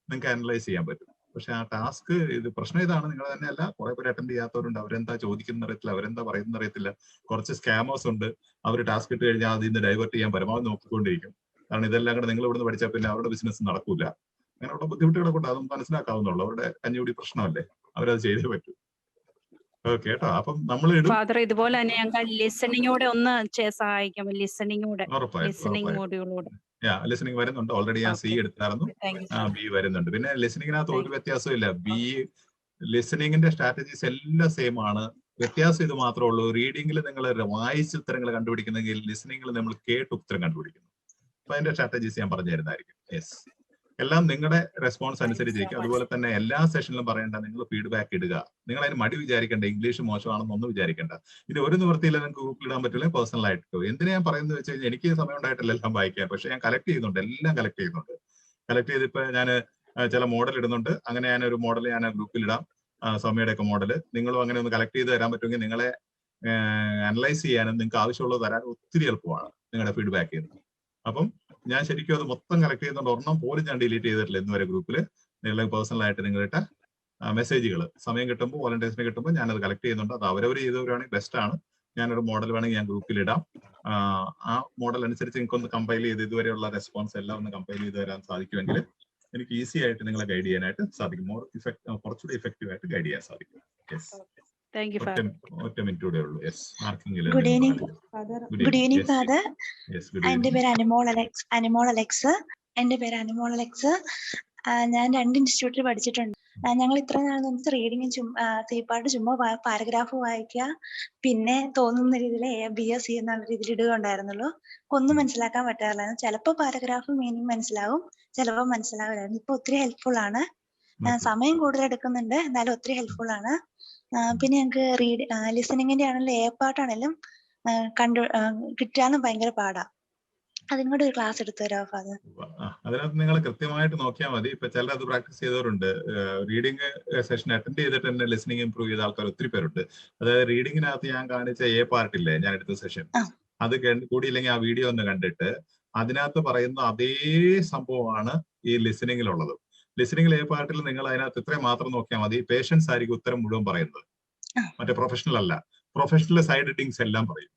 നിങ്ങൾക്ക് അനലൈസ് ചെയ്യാൻ പറ്റും. പക്ഷെ ആ ടാസ്ക്, ഇത് പ്രശ്നം ഇതാണ്, നിങ്ങൾ തന്നെ അല്ല, കുറെ പേര് അറ്റൻഡ് ചെയ്യാത്തവരുണ്ട്. അവരെന്താ ചോദിക്കുന്ന അറിയത്തില്ല, അവരെന്താ പറയുന്ന അറിയത്തില്ല. കുറച്ച് സ്കാമേഴ്സ് ഉണ്ട്, അവർ ടാസ്ക് ഇട്ട് കഴിഞ്ഞാൽ അതിൽ നിന്ന് ഡൈവേർട്ട് ചെയ്യാൻ പരമാവധി നോക്കിക്കൊണ്ടിരിക്കും. കാരണം ഇതെല്ലാം കൂടെ നിങ്ങൾ ഇവിടുന്ന് പഠിച്ചാൽ പിന്നെ അവരുടെ ബിസിനസ് നടക്കൂല. അങ്ങനെയുള്ള ബുദ്ധിമുട്ടുകളെ കൊണ്ട് അതൊന്നും മനസ്സിലാക്കാവുന്നുള്ളൂ. അവരുടെ കഞ്ഞുകൂടി പ്രശ്നമല്ലേ, അവരത് ചെയ്തേ പറ്റൂ. ഓക്കെ കേട്ടോ. അപ്പം നമ്മൾ ഫാദർ ഇതുപോലെ തന്നെ ഞങ്ങൾക്ക് ലിസണിങ്ങൂടെ ഒന്ന് സഹായിക്കാം. ലിസണിംഗ് മോഡ്യൂളോടെ ലിസണിങ് വരുന്നുണ്ട്. ഓൾറെഡി ഞാൻ സി എടുത്തായിരുന്നു, ബി വരുന്നുണ്ട്. പിന്നെ ലിസണിങ്ങിനകത്ത് ഒരു വ്യത്യാസവും ഇല്ല. ലിസണിങ്ങിന്റെ സ്ട്രാറ്റജീസ് എല്ലാം സെയിം ആണ്. വ്യത്യാസം ഇത് മാത്രമേ ഉള്ളൂ. റീഡിംഗിൽ നിങ്ങൾ വായിച്ച് ഉത്തരങ്ങൾ കണ്ടുപിടിക്കുന്നെങ്കിൽ ലിസണിങ്ങിൽ നമ്മൾ കേട്ട് ഉത്തരം കണ്ടുപിടിക്കുന്നു. അപ്പൊ അതിന്റെ സ്ട്രാറ്റജീസ് ഞാൻ പറഞ്ഞു തരുന്നതായിരിക്കും. യെസ്, എല്ലാം നിങ്ങളുടെ റെസ്പോൺസ് അനുസരിച്ചിരിക്കും. അതുപോലെ തന്നെ എല്ലാ സെഷനിലും പറയേണ്ട, നിങ്ങൾ ഫീഡ്ബാക്ക് ഇടുക. നിങ്ങൾ അതിന് മടി വിചാരിക്കേണ്ട, ഇംഗ്ലീഷ് മോശമാണെന്നൊന്നും വിചാരിക്കേണ്ട. ഇത് ഒരു നിവൃത്തിയില്ല, നിങ്ങൾക്ക് ഗ്രൂപ്പിൽ ഇടാൻ പറ്റില്ല, പേഴ്സണൽ ആയിട്ട്. എന്തിനാ ഞാൻ പറയുന്നത് വെച്ച് കഴിഞ്ഞാൽ, എനിക്ക് സമയം ഉണ്ടായിട്ടില്ല എല്ലാം വായിക്കാം. പക്ഷെ ഞാൻ കളക്ട് ചെയ്യുന്നുണ്ട്, എല്ലാം കളക്ട് ചെയ്യുന്നുണ്ട്. കളക്ട് ചെയ്തിപ്പോ ഞാൻ ചില മോഡൽ ഇടുന്നുണ്ട്. അങ്ങനെ ഞാൻ ഒരു മോഡൽ ഞാൻ ഗ്രൂപ്പിൽ ഇടാം, സൗമ്യയുടെ ഒക്കെ മോഡല്. നിങ്ങളും അങ്ങനെ ഒന്ന് കളക്ട് ചെയ്ത് തരാൻ പറ്റുമെങ്കിൽ നിങ്ങളെ അനലൈസ് ചെയ്യാനും നിങ്ങൾക്ക് ആവശ്യമുള്ളത് തരാൻ ഒത്തിരി എളുപ്പമാണ് നിങ്ങളുടെ ഫീഡ്ബാക്ക് ചെയ്യുന്നത്. അപ്പം ഞാൻ ശരിക്കും അത് മൊത്തം കളക്ട് ചെയ്യുന്നുണ്ട്. ഒരെണ്ണം പോലും ഞാൻ ഡിലീറ്റ് ചെയ്തിട്ടില്ല ഇന്നുവരെ ഗ്രൂപ്പിൽ. നിങ്ങളെ പേഴ്സണലായിട്ട് നിങ്ങളിട്ട മെസ്സേജുകൾ സമയം കിട്ടുമ്പോൾ, വോളണ്ടിയേഴ്സിനെ കിട്ടുമ്പോൾ ഞാനത് കളക്ട് ചെയ്യുന്നുണ്ട്. അത് അവരവർ ചെയ്തവരാണെങ്കിൽ ബെസ്റ്റ് ആണ്. ഞാനൊരു മോഡൽ വേണമെങ്കിൽ ഞാൻ ഗ്രൂപ്പിൽ ഇടാം. ആ മോഡൽ അനുസരിച്ച് നിങ്ങൾക്കൊന്ന് കമ്പൈൽ ചെയ്ത് ഇതുവരെയുള്ള റെസ്പോൺസ് എല്ലാം ഒന്ന് കമ്പൈൽ ചെയ്ത് തരാൻ സാധിക്കുമെങ്കിൽ എനിക്ക് ഈസി ആയിട്ട് നിങ്ങളെ ഗൈഡ് ചെയ്യാനായിട്ട് സാധിക്കും. കുറച്ചുകൂടി എഫക്റ്റീവ് ആയിട്ട് ഗൈഡ് ചെയ്യാൻ സാധിക്കും. ഒറ്റ മിനിറ്റ് കൂടെ ഉള്ളൂ. Good evening father. എന്റെ പേര് അനിമോൾ അലക്സ്. ഞാൻ 2 ഇൻസ്റ്റിറ്റ്യൂട്ടിൽ പഠിച്ചിട്ടുണ്ട്. ഞങ്ങൾ ഇത്ര നാൾ റീഡിങ്ങും സീപ്പാട്ട് ചുമ്മാ പാരഗ്രാഫ് വായിക്കുക, പിന്നെ തോന്നുന്ന രീതിയിൽ BSc എന്നുള്ള രീതിയിൽ ഇടുകയുണ്ടായിരുന്നുള്ളൂ. ഒന്നും മനസ്സിലാക്കാൻ പറ്റാറില്ലായിരുന്നു. ചിലപ്പോൾ പാരഗ്രാഫ് മീനിങ് മനസ്സിലാവും, ചിലപ്പോൾ മനസ്സിലാവില്ലായിരുന്നു. ഇപ്പൊ ഒത്തിരി ഹെൽപ്ഫുൾ ആണ്. സമയം കൂടുതൽ എടുക്കുന്നുണ്ട്, എന്നാലും ഒത്തിരി ഹെൽപ്ഫുൾ ആണ്. പിന്നെ ഞങ്ങൾക്ക് ലിസണിങ്ങിന്റെ ആണെങ്കിലും പാട്ടാണെങ്കിലും കിട്ടാനും ഭയങ്കര പാടാ. അതിനും കൂടെ ഒരു ക്ലാസ് എടുത്തു തരാമോ ഫാദർ? അതിനകത്ത് നിങ്ങൾ കൃത്യമായിട്ട് നോക്കിയാൽ മതി. ഇപ്പൊ ചിലർ അത് പ്രാക്ടീസ് ചെയ്തവരുണ്ട്. റീഡിംഗ് സെഷൻ അറ്റൻഡ് ചെയ്തിട്ട് തന്നെ ലിസണിങ് ഇംപ്രൂവ് ചെയ്ത ആൾക്കാർ ഒത്തിരി പേരുണ്ട്. അതായത് റീഡിങ്ങിനകത്ത് ഞാൻ കാണിച്ച പാർട്ടില്ലേ, ഞാൻ എടുത്ത സെഷൻ, അത് കൂടിയില്ലെങ്കിൽ ആ വീഡിയോ ഒന്ന് കണ്ടിട്ട് അതിനകത്ത് പറയുന്ന അതേ സംഭവമാണ് ഈ ലിസണിങ്ങിലുള്ളത്. ലിസണിങ്ങിൽ പാർട്ടിൽ നിങ്ങൾ അതിനകത്ത് ഇത്രയും മാത്രം നോക്കിയാൽ മതി. പേഷ്യൻസ് ആയിരിക്കും ഉത്തരം മുഴുവൻ പറയുന്നത്, മറ്റേ പ്രൊഫഷണൽ അല്ല. പ്രൊഫഷണൽ സൈഡ് എഡിങ്സ് എല്ലാം പറയും.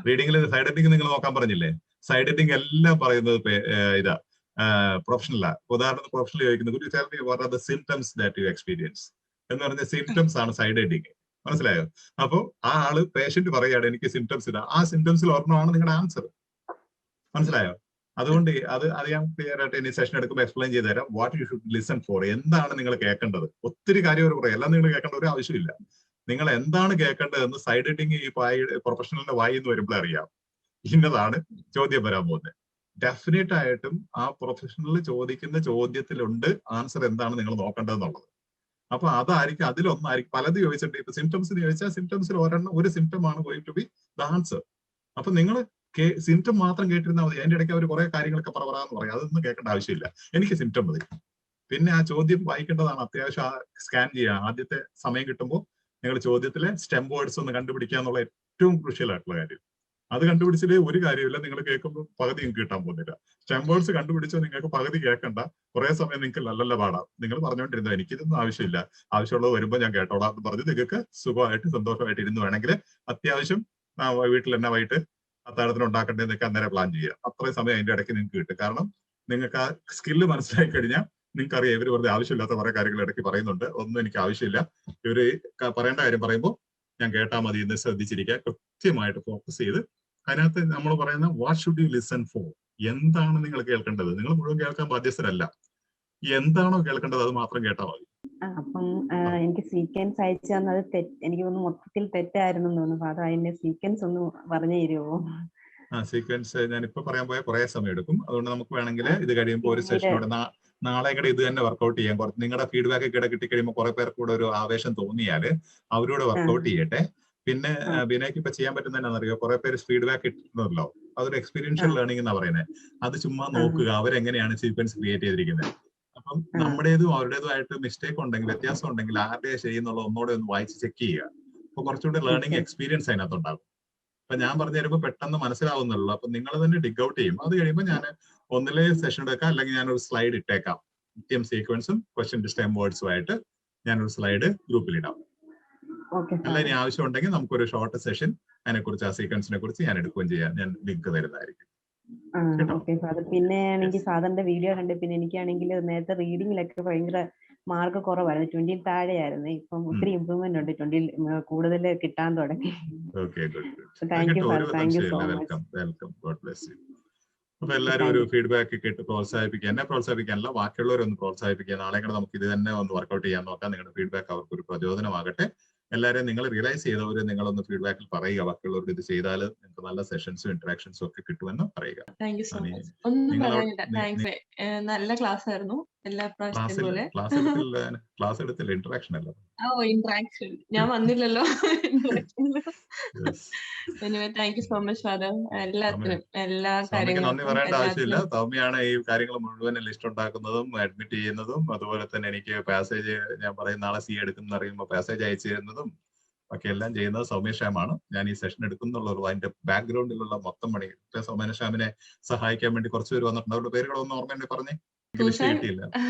റീഡിംഗിൽ സൈഡ് എഡിങ് നിങ്ങൾ നോക്കാൻ പറഞ്ഞില്ലേ, സൈഡ് എഡിങ് എല്ലാം പറയുന്നത് ഇതാ പ്രൊഫഷണലാ. ഉദാഹരണത്തിന് പ്രൊഫഷണൽ ചോദിക്കുന്നത് സിംറ്റംസ് ദാറ്റ് യു എക്സ്പീരിയൻസ് എന്ന് പറഞ്ഞ സിംറ്റംസ് ആണ് സൈഡ് എഡിങ്. മനസ്സിലായോ? അപ്പൊ ആ ആള് പേഷ്യന്റ് പറയാണ് എനിക്ക് സിംറ്റംസ് ഇതാ, ആ സിംറ്റംസിൽ ഒരെണ്ണമാണ് നിങ്ങളുടെ ആൻസർ. മനസ്സിലായോ? അതുകൊണ്ട് അത് ഞാൻ ക്ലിയർ ആയിട്ട് ഇനി സെഷൻ എടുക്കുമ്പോൾ എക്സ്പ്ലെയിൻ ചെയ്ത് തരാം. What you should listen for, എന്താണ് നിങ്ങൾ കേൾക്കേണ്ടത്. ഒത്തിരി കാര്യം അവർ പറയും, എല്ലാം നിങ്ങൾ കേൾക്കേണ്ട ഒരു ആവശ്യമില്ല. നിങ്ങൾ എന്താണ് കേൾക്കേണ്ടതെന്ന് സൈഡ് എഡിങ് ഈ പ്രൊഫഷണലിന്റെ വായി എന്ന് വരുമ്പോൾ അറിയാം. ഇന്നതാണ് ചോദ്യം വരാൻ പോകുന്നത്. ഡെഫിനറ്റ് ആയിട്ടും ആ പ്രൊഫഷണൽ ചോദിക്കുന്ന ചോദ്യത്തിലുണ്ട് ആൻസർ എന്താണ് നിങ്ങൾ നോക്കേണ്ടതെന്നുള്ളത്. അപ്പൊ അതായിരിക്കും, അതിലൊന്നായിരിക്കും. പലത് ചോദിച്ചിട്ട് ഇപ്പൊ സിംറ്റംസ് ചോദിച്ചാൽ സിംറ്റംസിൽ ഒരു സിംറ്റം ആണ് going to be the answer. അപ്പൊ നിങ്ങൾ സിംറ്റം മാത്രം കേട്ടിരുന്നാൽ മതി. അതിന്റെ ഇടയ്ക്ക് അവർ കുറെ കാര്യങ്ങളൊക്കെ പറയാന്ന് പറയും, അതൊന്നും കേൾക്കേണ്ട ആവശ്യമില്ല. എനിക്ക് സിംറ്റം മതി. പിന്നെ ആ ചോദ്യം വായിക്കേണ്ടതാണ്. അത്യാവശ്യം ആ സ്കാൻ ചെയ്യുക. ആദ്യത്തെ സമയം കിട്ടുമ്പോൾ നിങ്ങൾ ചോദ്യത്തിലെ സ്റ്റെം വേർഡ്സ് ഒന്ന് കണ്ടുപിടിക്കുക എന്നുള്ള ഏറ്റവും ക്രൂഷ്യൽ ആയിട്ടുള്ള കാര്യം. അത് കണ്ടുപിടിച്ചിട്ട് ഒരു കാര്യമില്ല, നിങ്ങൾ കേൾക്കുമ്പോൾ പകുതി നിങ്ങൾക്ക് കിട്ടാൻ പോകുന്നില്ല. സ്റ്റെം വേർഡ്സ് കണ്ടുപിടിച്ചോ നിങ്ങൾക്ക് പകുതി കേൾക്കണ്ട, കുറെ സമയം നിങ്ങൾക്ക് നല്ല പാടാം. നിങ്ങൾ പറഞ്ഞുകൊണ്ടിരുന്നത് എനിക്കിതൊന്നും ആവശ്യമില്ല, ആവശ്യമുള്ളത് വരുമ്പോൾ ഞാൻ കേട്ടോളാം എന്ന് പറഞ്ഞ് നിങ്ങൾക്ക് സുഖമായിട്ട് സന്തോഷമായിട്ട് ഇരുന്ന് വേണമെങ്കിൽ അത്യാവശ്യം വീട്ടിൽ തന്നെ വൈകിട്ട് അത്താഴത്തിന് ഉണ്ടാക്കേണ്ടതെന്നൊക്കെ അന്നേരം പ്ലാൻ ചെയ്യുക. അത്രയും സമയം അതിന്റെ ഇടയ്ക്ക് നിങ്ങൾക്ക് കിട്ടും. കാരണം നിങ്ങൾക്ക് ആ സ്കില്ല് മനസ്സിലാക്കി കഴിഞ്ഞാൽ നിങ്ങൾക്ക് അറിയാം ഇവർ വെറുതെ ആവശ്യമില്ലാത്ത കുറെ കാര്യങ്ങൾ ഇടയ്ക്ക് പറയുന്നുണ്ട്, ഒന്നും എനിക്ക് ആവശ്യമില്ല, ഇവര് പറയേണ്ട കാര്യം പറയുമ്പോൾ ഞാൻ കേട്ടാൽ മതി എന്ന് ശ്രദ്ധിച്ചിരിക്കുക. കൃത്യമായിട്ട് ഫോക്കസ് ചെയ്ത് അതിനകത്ത് നമ്മൾ പറയുന്ന what should you listen for, എന്താണ് നിങ്ങൾ കേൾക്കേണ്ടത്. നിങ്ങൾ മുഴുവൻ കേൾക്കാൻ ബാധ്യസ്ഥരല്ല, എന്താണോ കേൾക്കേണ്ടത് അത് മാത്രം കേട്ടാൽ മതി. അപ്പം എനിക്ക് സീക്വൻസ് അയച്ചു തന്നത് എനിക്ക് തോന്നുന്നു മൊത്തത്തിൽ തെറ്റായിരുന്നു തോന്നുന്നു. അത് അതിന്റെ സീക്വൻസ് ഒന്ന് പറഞ്ഞു തരുമോ? സീക്വൻസ് ഞാൻ ഇപ്പൊ പറയാൻ പോയാൽ കുറെ സമയം എടുക്കും. അതുകൊണ്ട് നമുക്ക് വേണമെങ്കിൽ ഇത് കഴിയുമ്പോൾ ഒരു സെഷനോട് നാളെ കൂടെ ഇത് തന്നെ വർക്ക്ഔട്ട് ചെയ്യാം. കുറച്ച് നിങ്ങളുടെ ഫീഡ്ബാക്ക് ഒക്കെ കിട്ടിക്കഴിയുമ്പോൾ കുറെ പേർക്ക് കൂടെ ഒരു ആവേശം തോന്നിയാല് അവരോട് വർക്ക്ഔട്ട് ചെയ്യട്ടെ. പിന്നെ ബിനയ്ക്ക് ഇപ്പൊ ചെയ്യാൻ പറ്റുന്നതെന്നറിയോ, കുറെ പേര് ഫീഡ്ബാക്ക് ഇട്ടിട്ടുണ്ടല്ലോ, അതൊരു എക്സ്പീരിയൻഷ്യൽ ലേണിംഗ് എന്നാ പറയുന്നത്. അത് ചുമ്മാ നോക്കുക അവരെങ്ങനെയാണ് സീക്വൻസ് ക്രിയേറ്റ് ചെയ്തിരിക്കുന്നത്. അപ്പം നമ്മുടേതും അവരുടേതുമായിട്ട് മിസ്റ്റേക്ക് ഉണ്ടെങ്കിൽ, വ്യത്യാസം ഉണ്ടെങ്കിൽ ആരുടെ ചെയ്യുന്നുള്ള ഒന്നോടെ ഒന്ന് വായിച്ച് ചെക്ക് ചെയ്യുക. അപ്പൊ കുറച്ചുകൂടി ലേണിംഗ് എക്സ്പീരിയൻസ് അതിനകത്ത് ഉണ്ടാകും. അപ്പൊ ഞാൻ പറഞ്ഞു തരുമ്പോൾ പെട്ടെന്ന് മനസ്സിലാവുന്നുള്ളൂ. അപ്പൊ നിങ്ങൾ തന്നെ ഡിഗ് ഔട്ട് ചെയ്യും. അത് കഴിയുമ്പോൾ ഞാൻ ഒന്നിലെ സെഷൻ എടുക്കാം, അല്ലെങ്കിൽ ഞാനൊരു സ്ലൈഡ് ഇട്ടേക്കാം. കൃത്യം സീക്വൻസും ക്വസ്റ്റ്യൻ സ്റ്റെം വേർഡ്സും ആയിട്ട് ഞാനൊരു സ്ലൈഡ് ഗ്രൂപ്പിൽ ഇടാം. അല്ല ഇനി ആവശ്യം ഉണ്ടെങ്കിൽ നമുക്കൊരു ഷോർട്ട് സെഷൻ അതിനെക്കുറിച്ച്, ആ സീക്വൻസിനെ കുറിച്ച് ഞാൻ എടുക്കുകയും ചെയ്യാം. ഞാൻ ലിങ്ക് തരുന്നതായിരിക്കും. Okay father. പിന്നെ ആണെങ്കിൽ ഫാദറിന്റെ വീഡിയോ കണ്ട് പിന്നെ എനിക്കാണെങ്കിൽ നേരത്തെ റീഡിങ്ങിലൊക്കെ ഭയങ്കര മാർക്ക് കുറവായിരുന്നു, 20 താഴെയായിരുന്നു. ഇപ്പം ഒത്തിരി ഇമ്പ്രൂവ്മെന്റ് ഉണ്ട്, 20 കൂടുതൽ കിട്ടാൻ തുടങ്ങി. Thank you father, thank you so much. Welcome, God bless you. അപ്പൊ എല്ലാവരും ഒരു ഫീഡ്ബാക്ക് കേട്ട് പ്രോത്സാഹിപ്പിക്കുക. എന്നെ പ്രോത്സാഹിപ്പിക്കാനല്ല, ബാക്കിയുള്ളവരൊന്ന് പ്രോത്സാഹിപ്പിക്കുക. നാളെ കൂടെ നമുക്ക് ഇത് തന്നെ ഒന്ന് വർക്ക്ഔട്ട് ചെയ്യാൻ നോക്കാം. നിങ്ങളുടെ ഫീഡ്ബാക്ക് അവർക്ക് ഒരു പ്രചോദനമാകട്ടെ. എല്ലാവരെയും നിങ്ങൾ റിയലൈസ് ചെയ്തവര് നിങ്ങളൊന്ന് ഫീഡ്ബാക്കിൽ പറയുക. ബാക്കിയുള്ളവർക്ക് ഇത് ചെയ്താൽ നിങ്ങൾക്ക് നല്ല സെഷൻസും ഇന്ററാക്ഷൻസും ഒക്കെ കിട്ടുമെന്ന് പറയുക. Thank you so much. ഒന്നും പറയാനില്ല, താങ്ക്സ്. നല്ല ക്ലാസ് ആയിരുന്നു എല്ലാ പ്രാവശ്യത്തെ പോലെ. ക്ലാസ് എടുത്തില്ല, ഇന്ററാക്ഷൻ അല്ല. ഇന്ററാക്ഷൻ ഞാൻ വന്നില്ലല്ലോ. Anyway thank you so much father. എല്ലാത്തിനും എല്ലാ കാര്യങ്ങളും നന്ദി പറയേണ്ട ആവശ്യമില്ല. സൗമ്യയാണ് ഈ കാര്യങ്ങൾ മുഴുവൻ ലിസ്റ്റ് ഉണ്ടാക്കുന്നതും അഡ്മിറ്റ് ചെയ്യുന്നതും. അതുപോലെ തന്നെ എനിക്ക് പാസേജ് ഞാൻ പറയുന്ന ആളെ സി എടുക്കുന്ന അറിയുമ്പോൾ പാസേജ് അയച്ചു തരുന്നതും ഒക്കെ എല്ലാം ചെയ്യുന്നത് സൗമ്യശ്യാമാണ്. ഞാൻ ഈ സെഷൻ എടുക്കുന്നുള്ളൂ. അതിന്റെ ബാക്ക്ഗ്രൗണ്ടിലുള്ള മൊത്തം പണി സൗമ്യശ്യാമിനെ സഹായിക്കാൻ വേണ്ടി കുറച്ച് പേര് വന്നിട്ടുണ്ട്. അവരുടെ പേരുകളൊന്നും ഓർമ്മയുണ്ടെങ്കിൽ പറഞ്ഞേ. കിട്ടിയില്ല.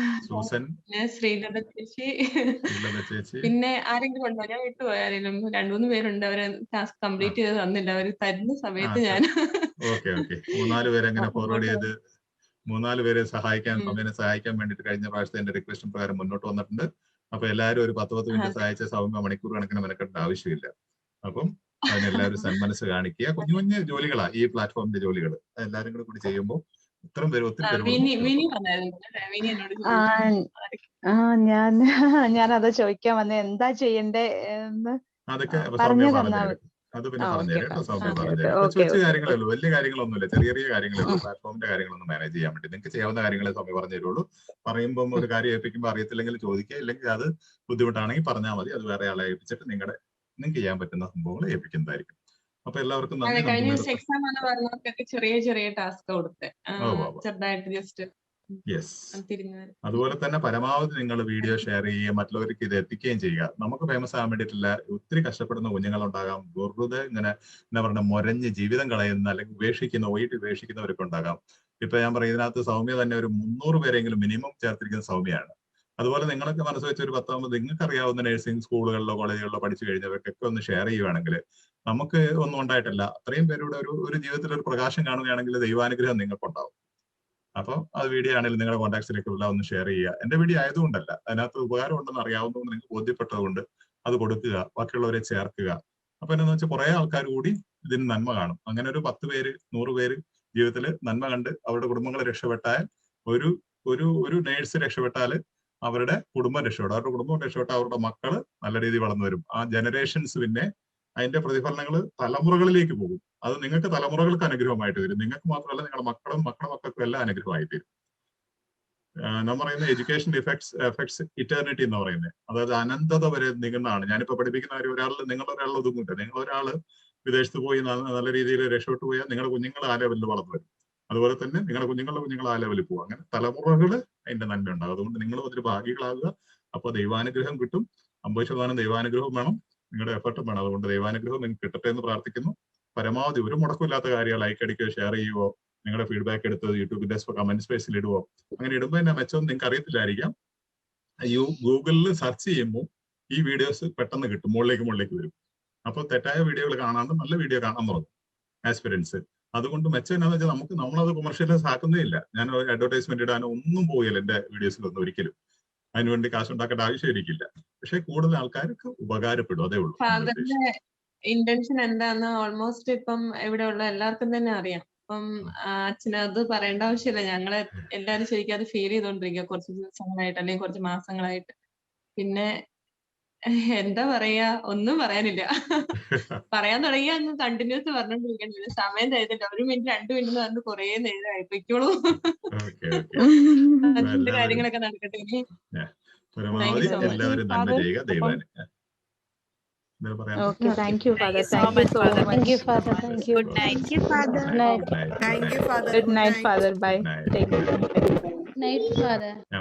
സൂസൻ, ശ്രീലത ചേച്ചി, പിന്നെ ആരെങ്കിലും ഉണ്ടോ? ഞാൻ വിട്ടുപോയ ആരെങ്കിലും 2-3 പേരുണ്ട്. അവരെ ടാസ്ക് കംപ്ലീറ്റ് ചെയ്ത് തന്നില്ല. അവര് തരുന്ന സമയത്ത് ഞാൻ ഓക്കെ 3-4 പേരെ അങ്ങനെ ഫോർവേഡ് ചെയ്ത് 3-4 പേരെ സഹായിക്കാൻ, സൗമ്യനെ സഹായിക്കാൻ വേണ്ടിട്ട് കഴിഞ്ഞ പ്രാവശ്യത്തെ എന്റെ റിക്വസ്റ്റ് പ്രകാരം മുന്നോട്ട് വന്നിട്ടുണ്ട്. അപ്പൊ എല്ലാവരും ഒരു 10-10 മിനിറ്റ് സഹായിച്ച സൗമ്യ മണിക്കൂർ കണക്കിന് മെനക്കെട്ട ആവശ്യമില്ല. അപ്പം അതിനെല്ലാവരും സന്മനസ് കാണിക്കുക. കുഞ്ഞു കുഞ്ഞു ജോലികളാ ഈ പ്ലാറ്റ്ഫോമിന്റെ ജോലികൾ. എല്ലാവരും കൂടി ചെയ്യുമ്പോൾ ഇത്രയും പേര് ഒത്തിരി ഞാനത് ചോദിക്കാൻ വന്നേ, എന്താ ചെയ്യണ്ടേ എന്ന് അതൊക്കെ സൗമ്യ പറഞ്ഞുതരും. അത് പിന്നെ പറഞ്ഞുതരാം. സൗമ്യ പറഞ്ഞുതരാം. കൊച്ചു കാര്യങ്ങളല്ലോ, വലിയ കാര്യങ്ങളൊന്നുമില്ല, ചെറിയ കാര്യങ്ങളുള്ളൂ. പ്ലാറ്റ്ഫോമിന്റെ കാര്യങ്ങളൊന്നും മാനേജ് ചെയ്യാൻ വേണ്ടി നിങ്ങൾക്ക് ചെയ്യാവുന്ന കാര്യങ്ങളെ സൗമ്യ പറഞ്ഞു തരുള്ളൂ. പറയുമ്പോൾ ഒരു കാര്യം ഏൽപ്പിക്കുമ്പോൾ അറിയത്തില്ലെങ്കിൽ ചോദിക്കുക, ഇല്ലെങ്കിൽ അത് ബുദ്ധിമുട്ടാണെങ്കിൽ പറഞ്ഞാൽ മതി. അത് വേറെ ആളെ ഏൽപ്പിച്ചിട്ട് നിങ്ങൾക്ക് ചെയ്യാൻ പറ്റുന്ന സംഭവങ്ങൾ ഏൽപ്പിക്കുന്നതായിരിക്കും. അപ്പൊ എല്ലാവർക്കും കഴിഞ്ഞ ദിവസം എക്സാം ആണ് പറഞ്ഞവർക്കൊക്കെ ചെറിയ ടാസ്ക് കൊടുത്തേ, ചെറുതായിട്ട് ജസ്റ്റ്. അതുപോലെ തന്നെ പരമാവധി നിങ്ങൾ വീഡിയോ ഷെയർ ചെയ്യുക, മറ്റുള്ളവർക്ക് ഇത് എത്തിക്കുകയും ചെയ്യുക. നമുക്ക് ഫേമസ് ആകാൻ വേണ്ടിയിട്ടില്ല, ഒത്തിരി കഷ്ടപ്പെടുന്ന കുഞ്ഞുങ്ങളുണ്ടാകാം. വെറുതെ ഇങ്ങനെ എന്താ പറയുക, മുരഞ്ഞ് ജീവിതം കളയുന്ന അല്ലെങ്കിൽ ഉപേക്ഷിക്കുന്നവരൊക്കെ ഉണ്ടാകാം. ഇപ്പൊ ഞാൻ പറയും, ഇതിനകത്ത് സൗമ്യ തന്നെ ഒരു 300 പേരെങ്കിലും മിനിമം ചേർത്തിരിക്കുന്ന സൗമ്യയാണ്. അതുപോലെ നിങ്ങളൊക്കെ മനസ്സ് വെച്ച് ഒരു 10 നിങ്ങൾക്ക് അറിയാവുന്ന നഴ്സിംഗ് സ്കൂളുകളിലോ കോളേജുകളിലോ പഠിച്ചു കഴിഞ്ഞവർക്കൊക്കെ ഒന്ന് ഷെയർ ചെയ്യുവാണെങ്കിൽ, നമുക്ക് ഒന്നും ഉണ്ടായിട്ടില്ല, അത്രയും പേരുടെ ഒരു ജീവിതത്തിൽ ഒരു പ്രകാശം കാണുകയാണെങ്കിൽ ദൈവാനുഗ്രഹം നിങ്ങൾക്കുണ്ടാവും. അപ്പോൾ അത് വീഡിയോ ആണെങ്കിലും നിങ്ങളുടെ കോൺടാക്ട്സിലേക്ക് ഒന്ന് ഷെയർ ചെയ്യുക. എന്റെ വീഡിയോ ആയതുകൊണ്ടല്ല, അതിനകത്ത് ഉപകാരം ഉണ്ടെന്ന് അറിയാവുന്നതുകൊണ്ട്, നിങ്ങൾക്ക് ബോധ്യപ്പെട്ടതുകൊണ്ട് അത് കൊടുക്കുക, ബാക്കിയുള്ളവരെ ചേർക്കുക. അപ്പൊ എന്താണെന്ന് വെച്ചാൽ കുറെ ആൾക്കാർ കൂടി ഇതിന് നന്മ കാണും. അങ്ങനെ ഒരു 10 പേര് 100 പേര് ജീവിതത്തിൽ നന്മ കണ്ട് അവരുടെ കുടുംബങ്ങൾ രക്ഷപ്പെട്ടാൽ, ഒരു നേഴ്സ് രക്ഷപ്പെട്ടാൽ അവരുടെ കുടുംബം രക്ഷപ്പെടും, അവരുടെ കുടുംബം രക്ഷപ്പെട്ടാൽ അവരുടെ മക്കള് നല്ല രീതിയിൽ വളർന്നു വരും. ആ ജനറേഷൻസ് പിന്നെ അതിന്റെ പ്രതിഫലനങ്ങൾ തലമുറകളിലേക്ക് പോകും. അത് നിങ്ങൾക്ക് തലമുറകൾക്ക് അനുഗ്രഹമായിട്ട് വരും. നിങ്ങൾക്ക് മാത്രമല്ല നിങ്ങളുടെ മക്കളും മക്കൾക്കും എല്ലാം അനുഗ്രഹമായി തീരും. ഞാൻ പറയുന്ന എഡ്യൂക്കേഷൻ എഫക്ട്സ് ഇറ്റേർണിറ്റി എന്ന് പറയുന്നത്, അതായത് അനന്തത വരെ നീങ്ങുന്നതാണ്. ഞാനിപ്പോ പഠിപ്പിക്കുന്ന നിങ്ങളൊരാൾ ഒതുങ്ങിട്ട്, നിങ്ങളൊരാള് വിദേശത്ത് പോയി നല്ല രീതിയിൽ രക്ഷപ്പെട്ടു പോയാൽ നിങ്ങളുടെ കുഞ്ഞുങ്ങൾ ആ ലെവലിൽ വളർന്നു വരും. അതുപോലെ തന്നെ നിങ്ങളുടെ കുഞ്ഞുങ്ങൾ ആ ലെവലിൽ പോകും. അങ്ങനെ തലമുറകൾ അതിന്റെ നന്മ ഉണ്ടാകും. അതുകൊണ്ട് നിങ്ങൾ അതിൽ ഭാഗികളാകുക. അപ്പൊ ദൈവാനുഗ്രഹം കിട്ടും. 50% ദൈവാനുഗ്രഹം വേണം, നിങ്ങളുടെ എഫർട്ടും വേണം. അതുകൊണ്ട് ദൈവാനുഗ്രഹം നിങ്ങൾക്ക് കിട്ടട്ടെ എന്ന് പ്രാർത്ഥിക്കുന്നു. പരമാവധി ഒരു മുടക്കമില്ലാത്ത കാര്യങ്ങൾ ലൈക്ക് അടിക്കുകയോ ഷെയർ ചെയ്യുവോ, നിങ്ങളുടെ ഫീഡ്ബാക്ക് എടുത്ത് യൂട്യൂബിന്റെ കമന്റ് സ്പേസിൽ ഇടുവോ. അങ്ങനെ ഇടുമ്പോൾ എന്നെ മെച്ചം നിങ്ങൾക്ക് അറിയത്തില്ലായിരിക്കാം. ഗൂഗിളിൽ സെർച്ച് ചെയ്യുമ്പോൾ ഈ വീഡിയോസ് പെട്ടെന്ന് കിട്ടും, മുകളിലേക്ക് വരും. അപ്പോൾ തെറ്റായ വീഡിയോകൾ കാണാണ്ട് നല്ല വീഡിയോ കാണാൻ തുടങ്ങും ആസ്പിരൻസ്. അതുകൊണ്ട് മെച്ചം എന്താണെന്ന് വെച്ചാൽ നമ്മളത് കൊമേഴ്ഷ്യലൈസ് ആക്കുന്നേ ഇല്ല. ഞാൻ അഡ്വർടൈസ്മെന്റ് ഇടാനോ ഒന്നും പോയില്ല എന്റെ വീഡിയോസിലൊന്നും ഒരിക്കലും. അതിനുവേണ്ടി കാശ് ഉണ്ടാക്കേണ്ട ആവശ്യമില്ല. പക്ഷെ കൂടുതൽ ആൾക്കാർക്ക് ഉപകാരപ്പെടും, അതേ ഉള്ളൂ. ഇന്റൻഷൻ എന്താന്ന് ഓൾമോസ്റ്റ് ഇപ്പം ഇവിടെയുള്ള എല്ലാവർക്കും തന്നെ അറിയാം. അപ്പം അച്ഛന് അത് പറയേണ്ട ആവശ്യമില്ല. ഞങ്ങളെ എല്ലാരും ശരിക്കും അത് ഫീൽ ചെയ്തോണ്ടിരിക്കുക കുറച്ച് ദിവസങ്ങളായിട്ട്, അല്ലെങ്കിൽ കുറച്ച് മാസങ്ങളായിട്ട്. പിന്നെ എന്താ പറയാ, ഒന്നും പറയാനില്ല. പറയാൻ തുടങ്ങിയ അങ്ങ് കണ്ടിന്യൂസ് പറഞ്ഞോണ്ടിരിക്കണ്ട. സമയം തരുന്നില്ല. 1 മിനിറ്റ് 2 മിനിറ്റ് എന്ന് പറഞ്ഞ് കുറേ നേരമായി. പൊയ്ക്കോളൂ. അതിന്റെ കാര്യങ്ങളൊക്കെ നടക്കട്ടെ. എല്ലാവരും നന്മ ചെയ്യുക. ദൈവാനുഗ്രഹം. Okay, thank you, Father. Thank you so much. Thank you, Father. Thank you. Good night. Thank you, Father. Good night. Thank you, Father. Good night, Father. Bye. Night. Take care. Night, Father.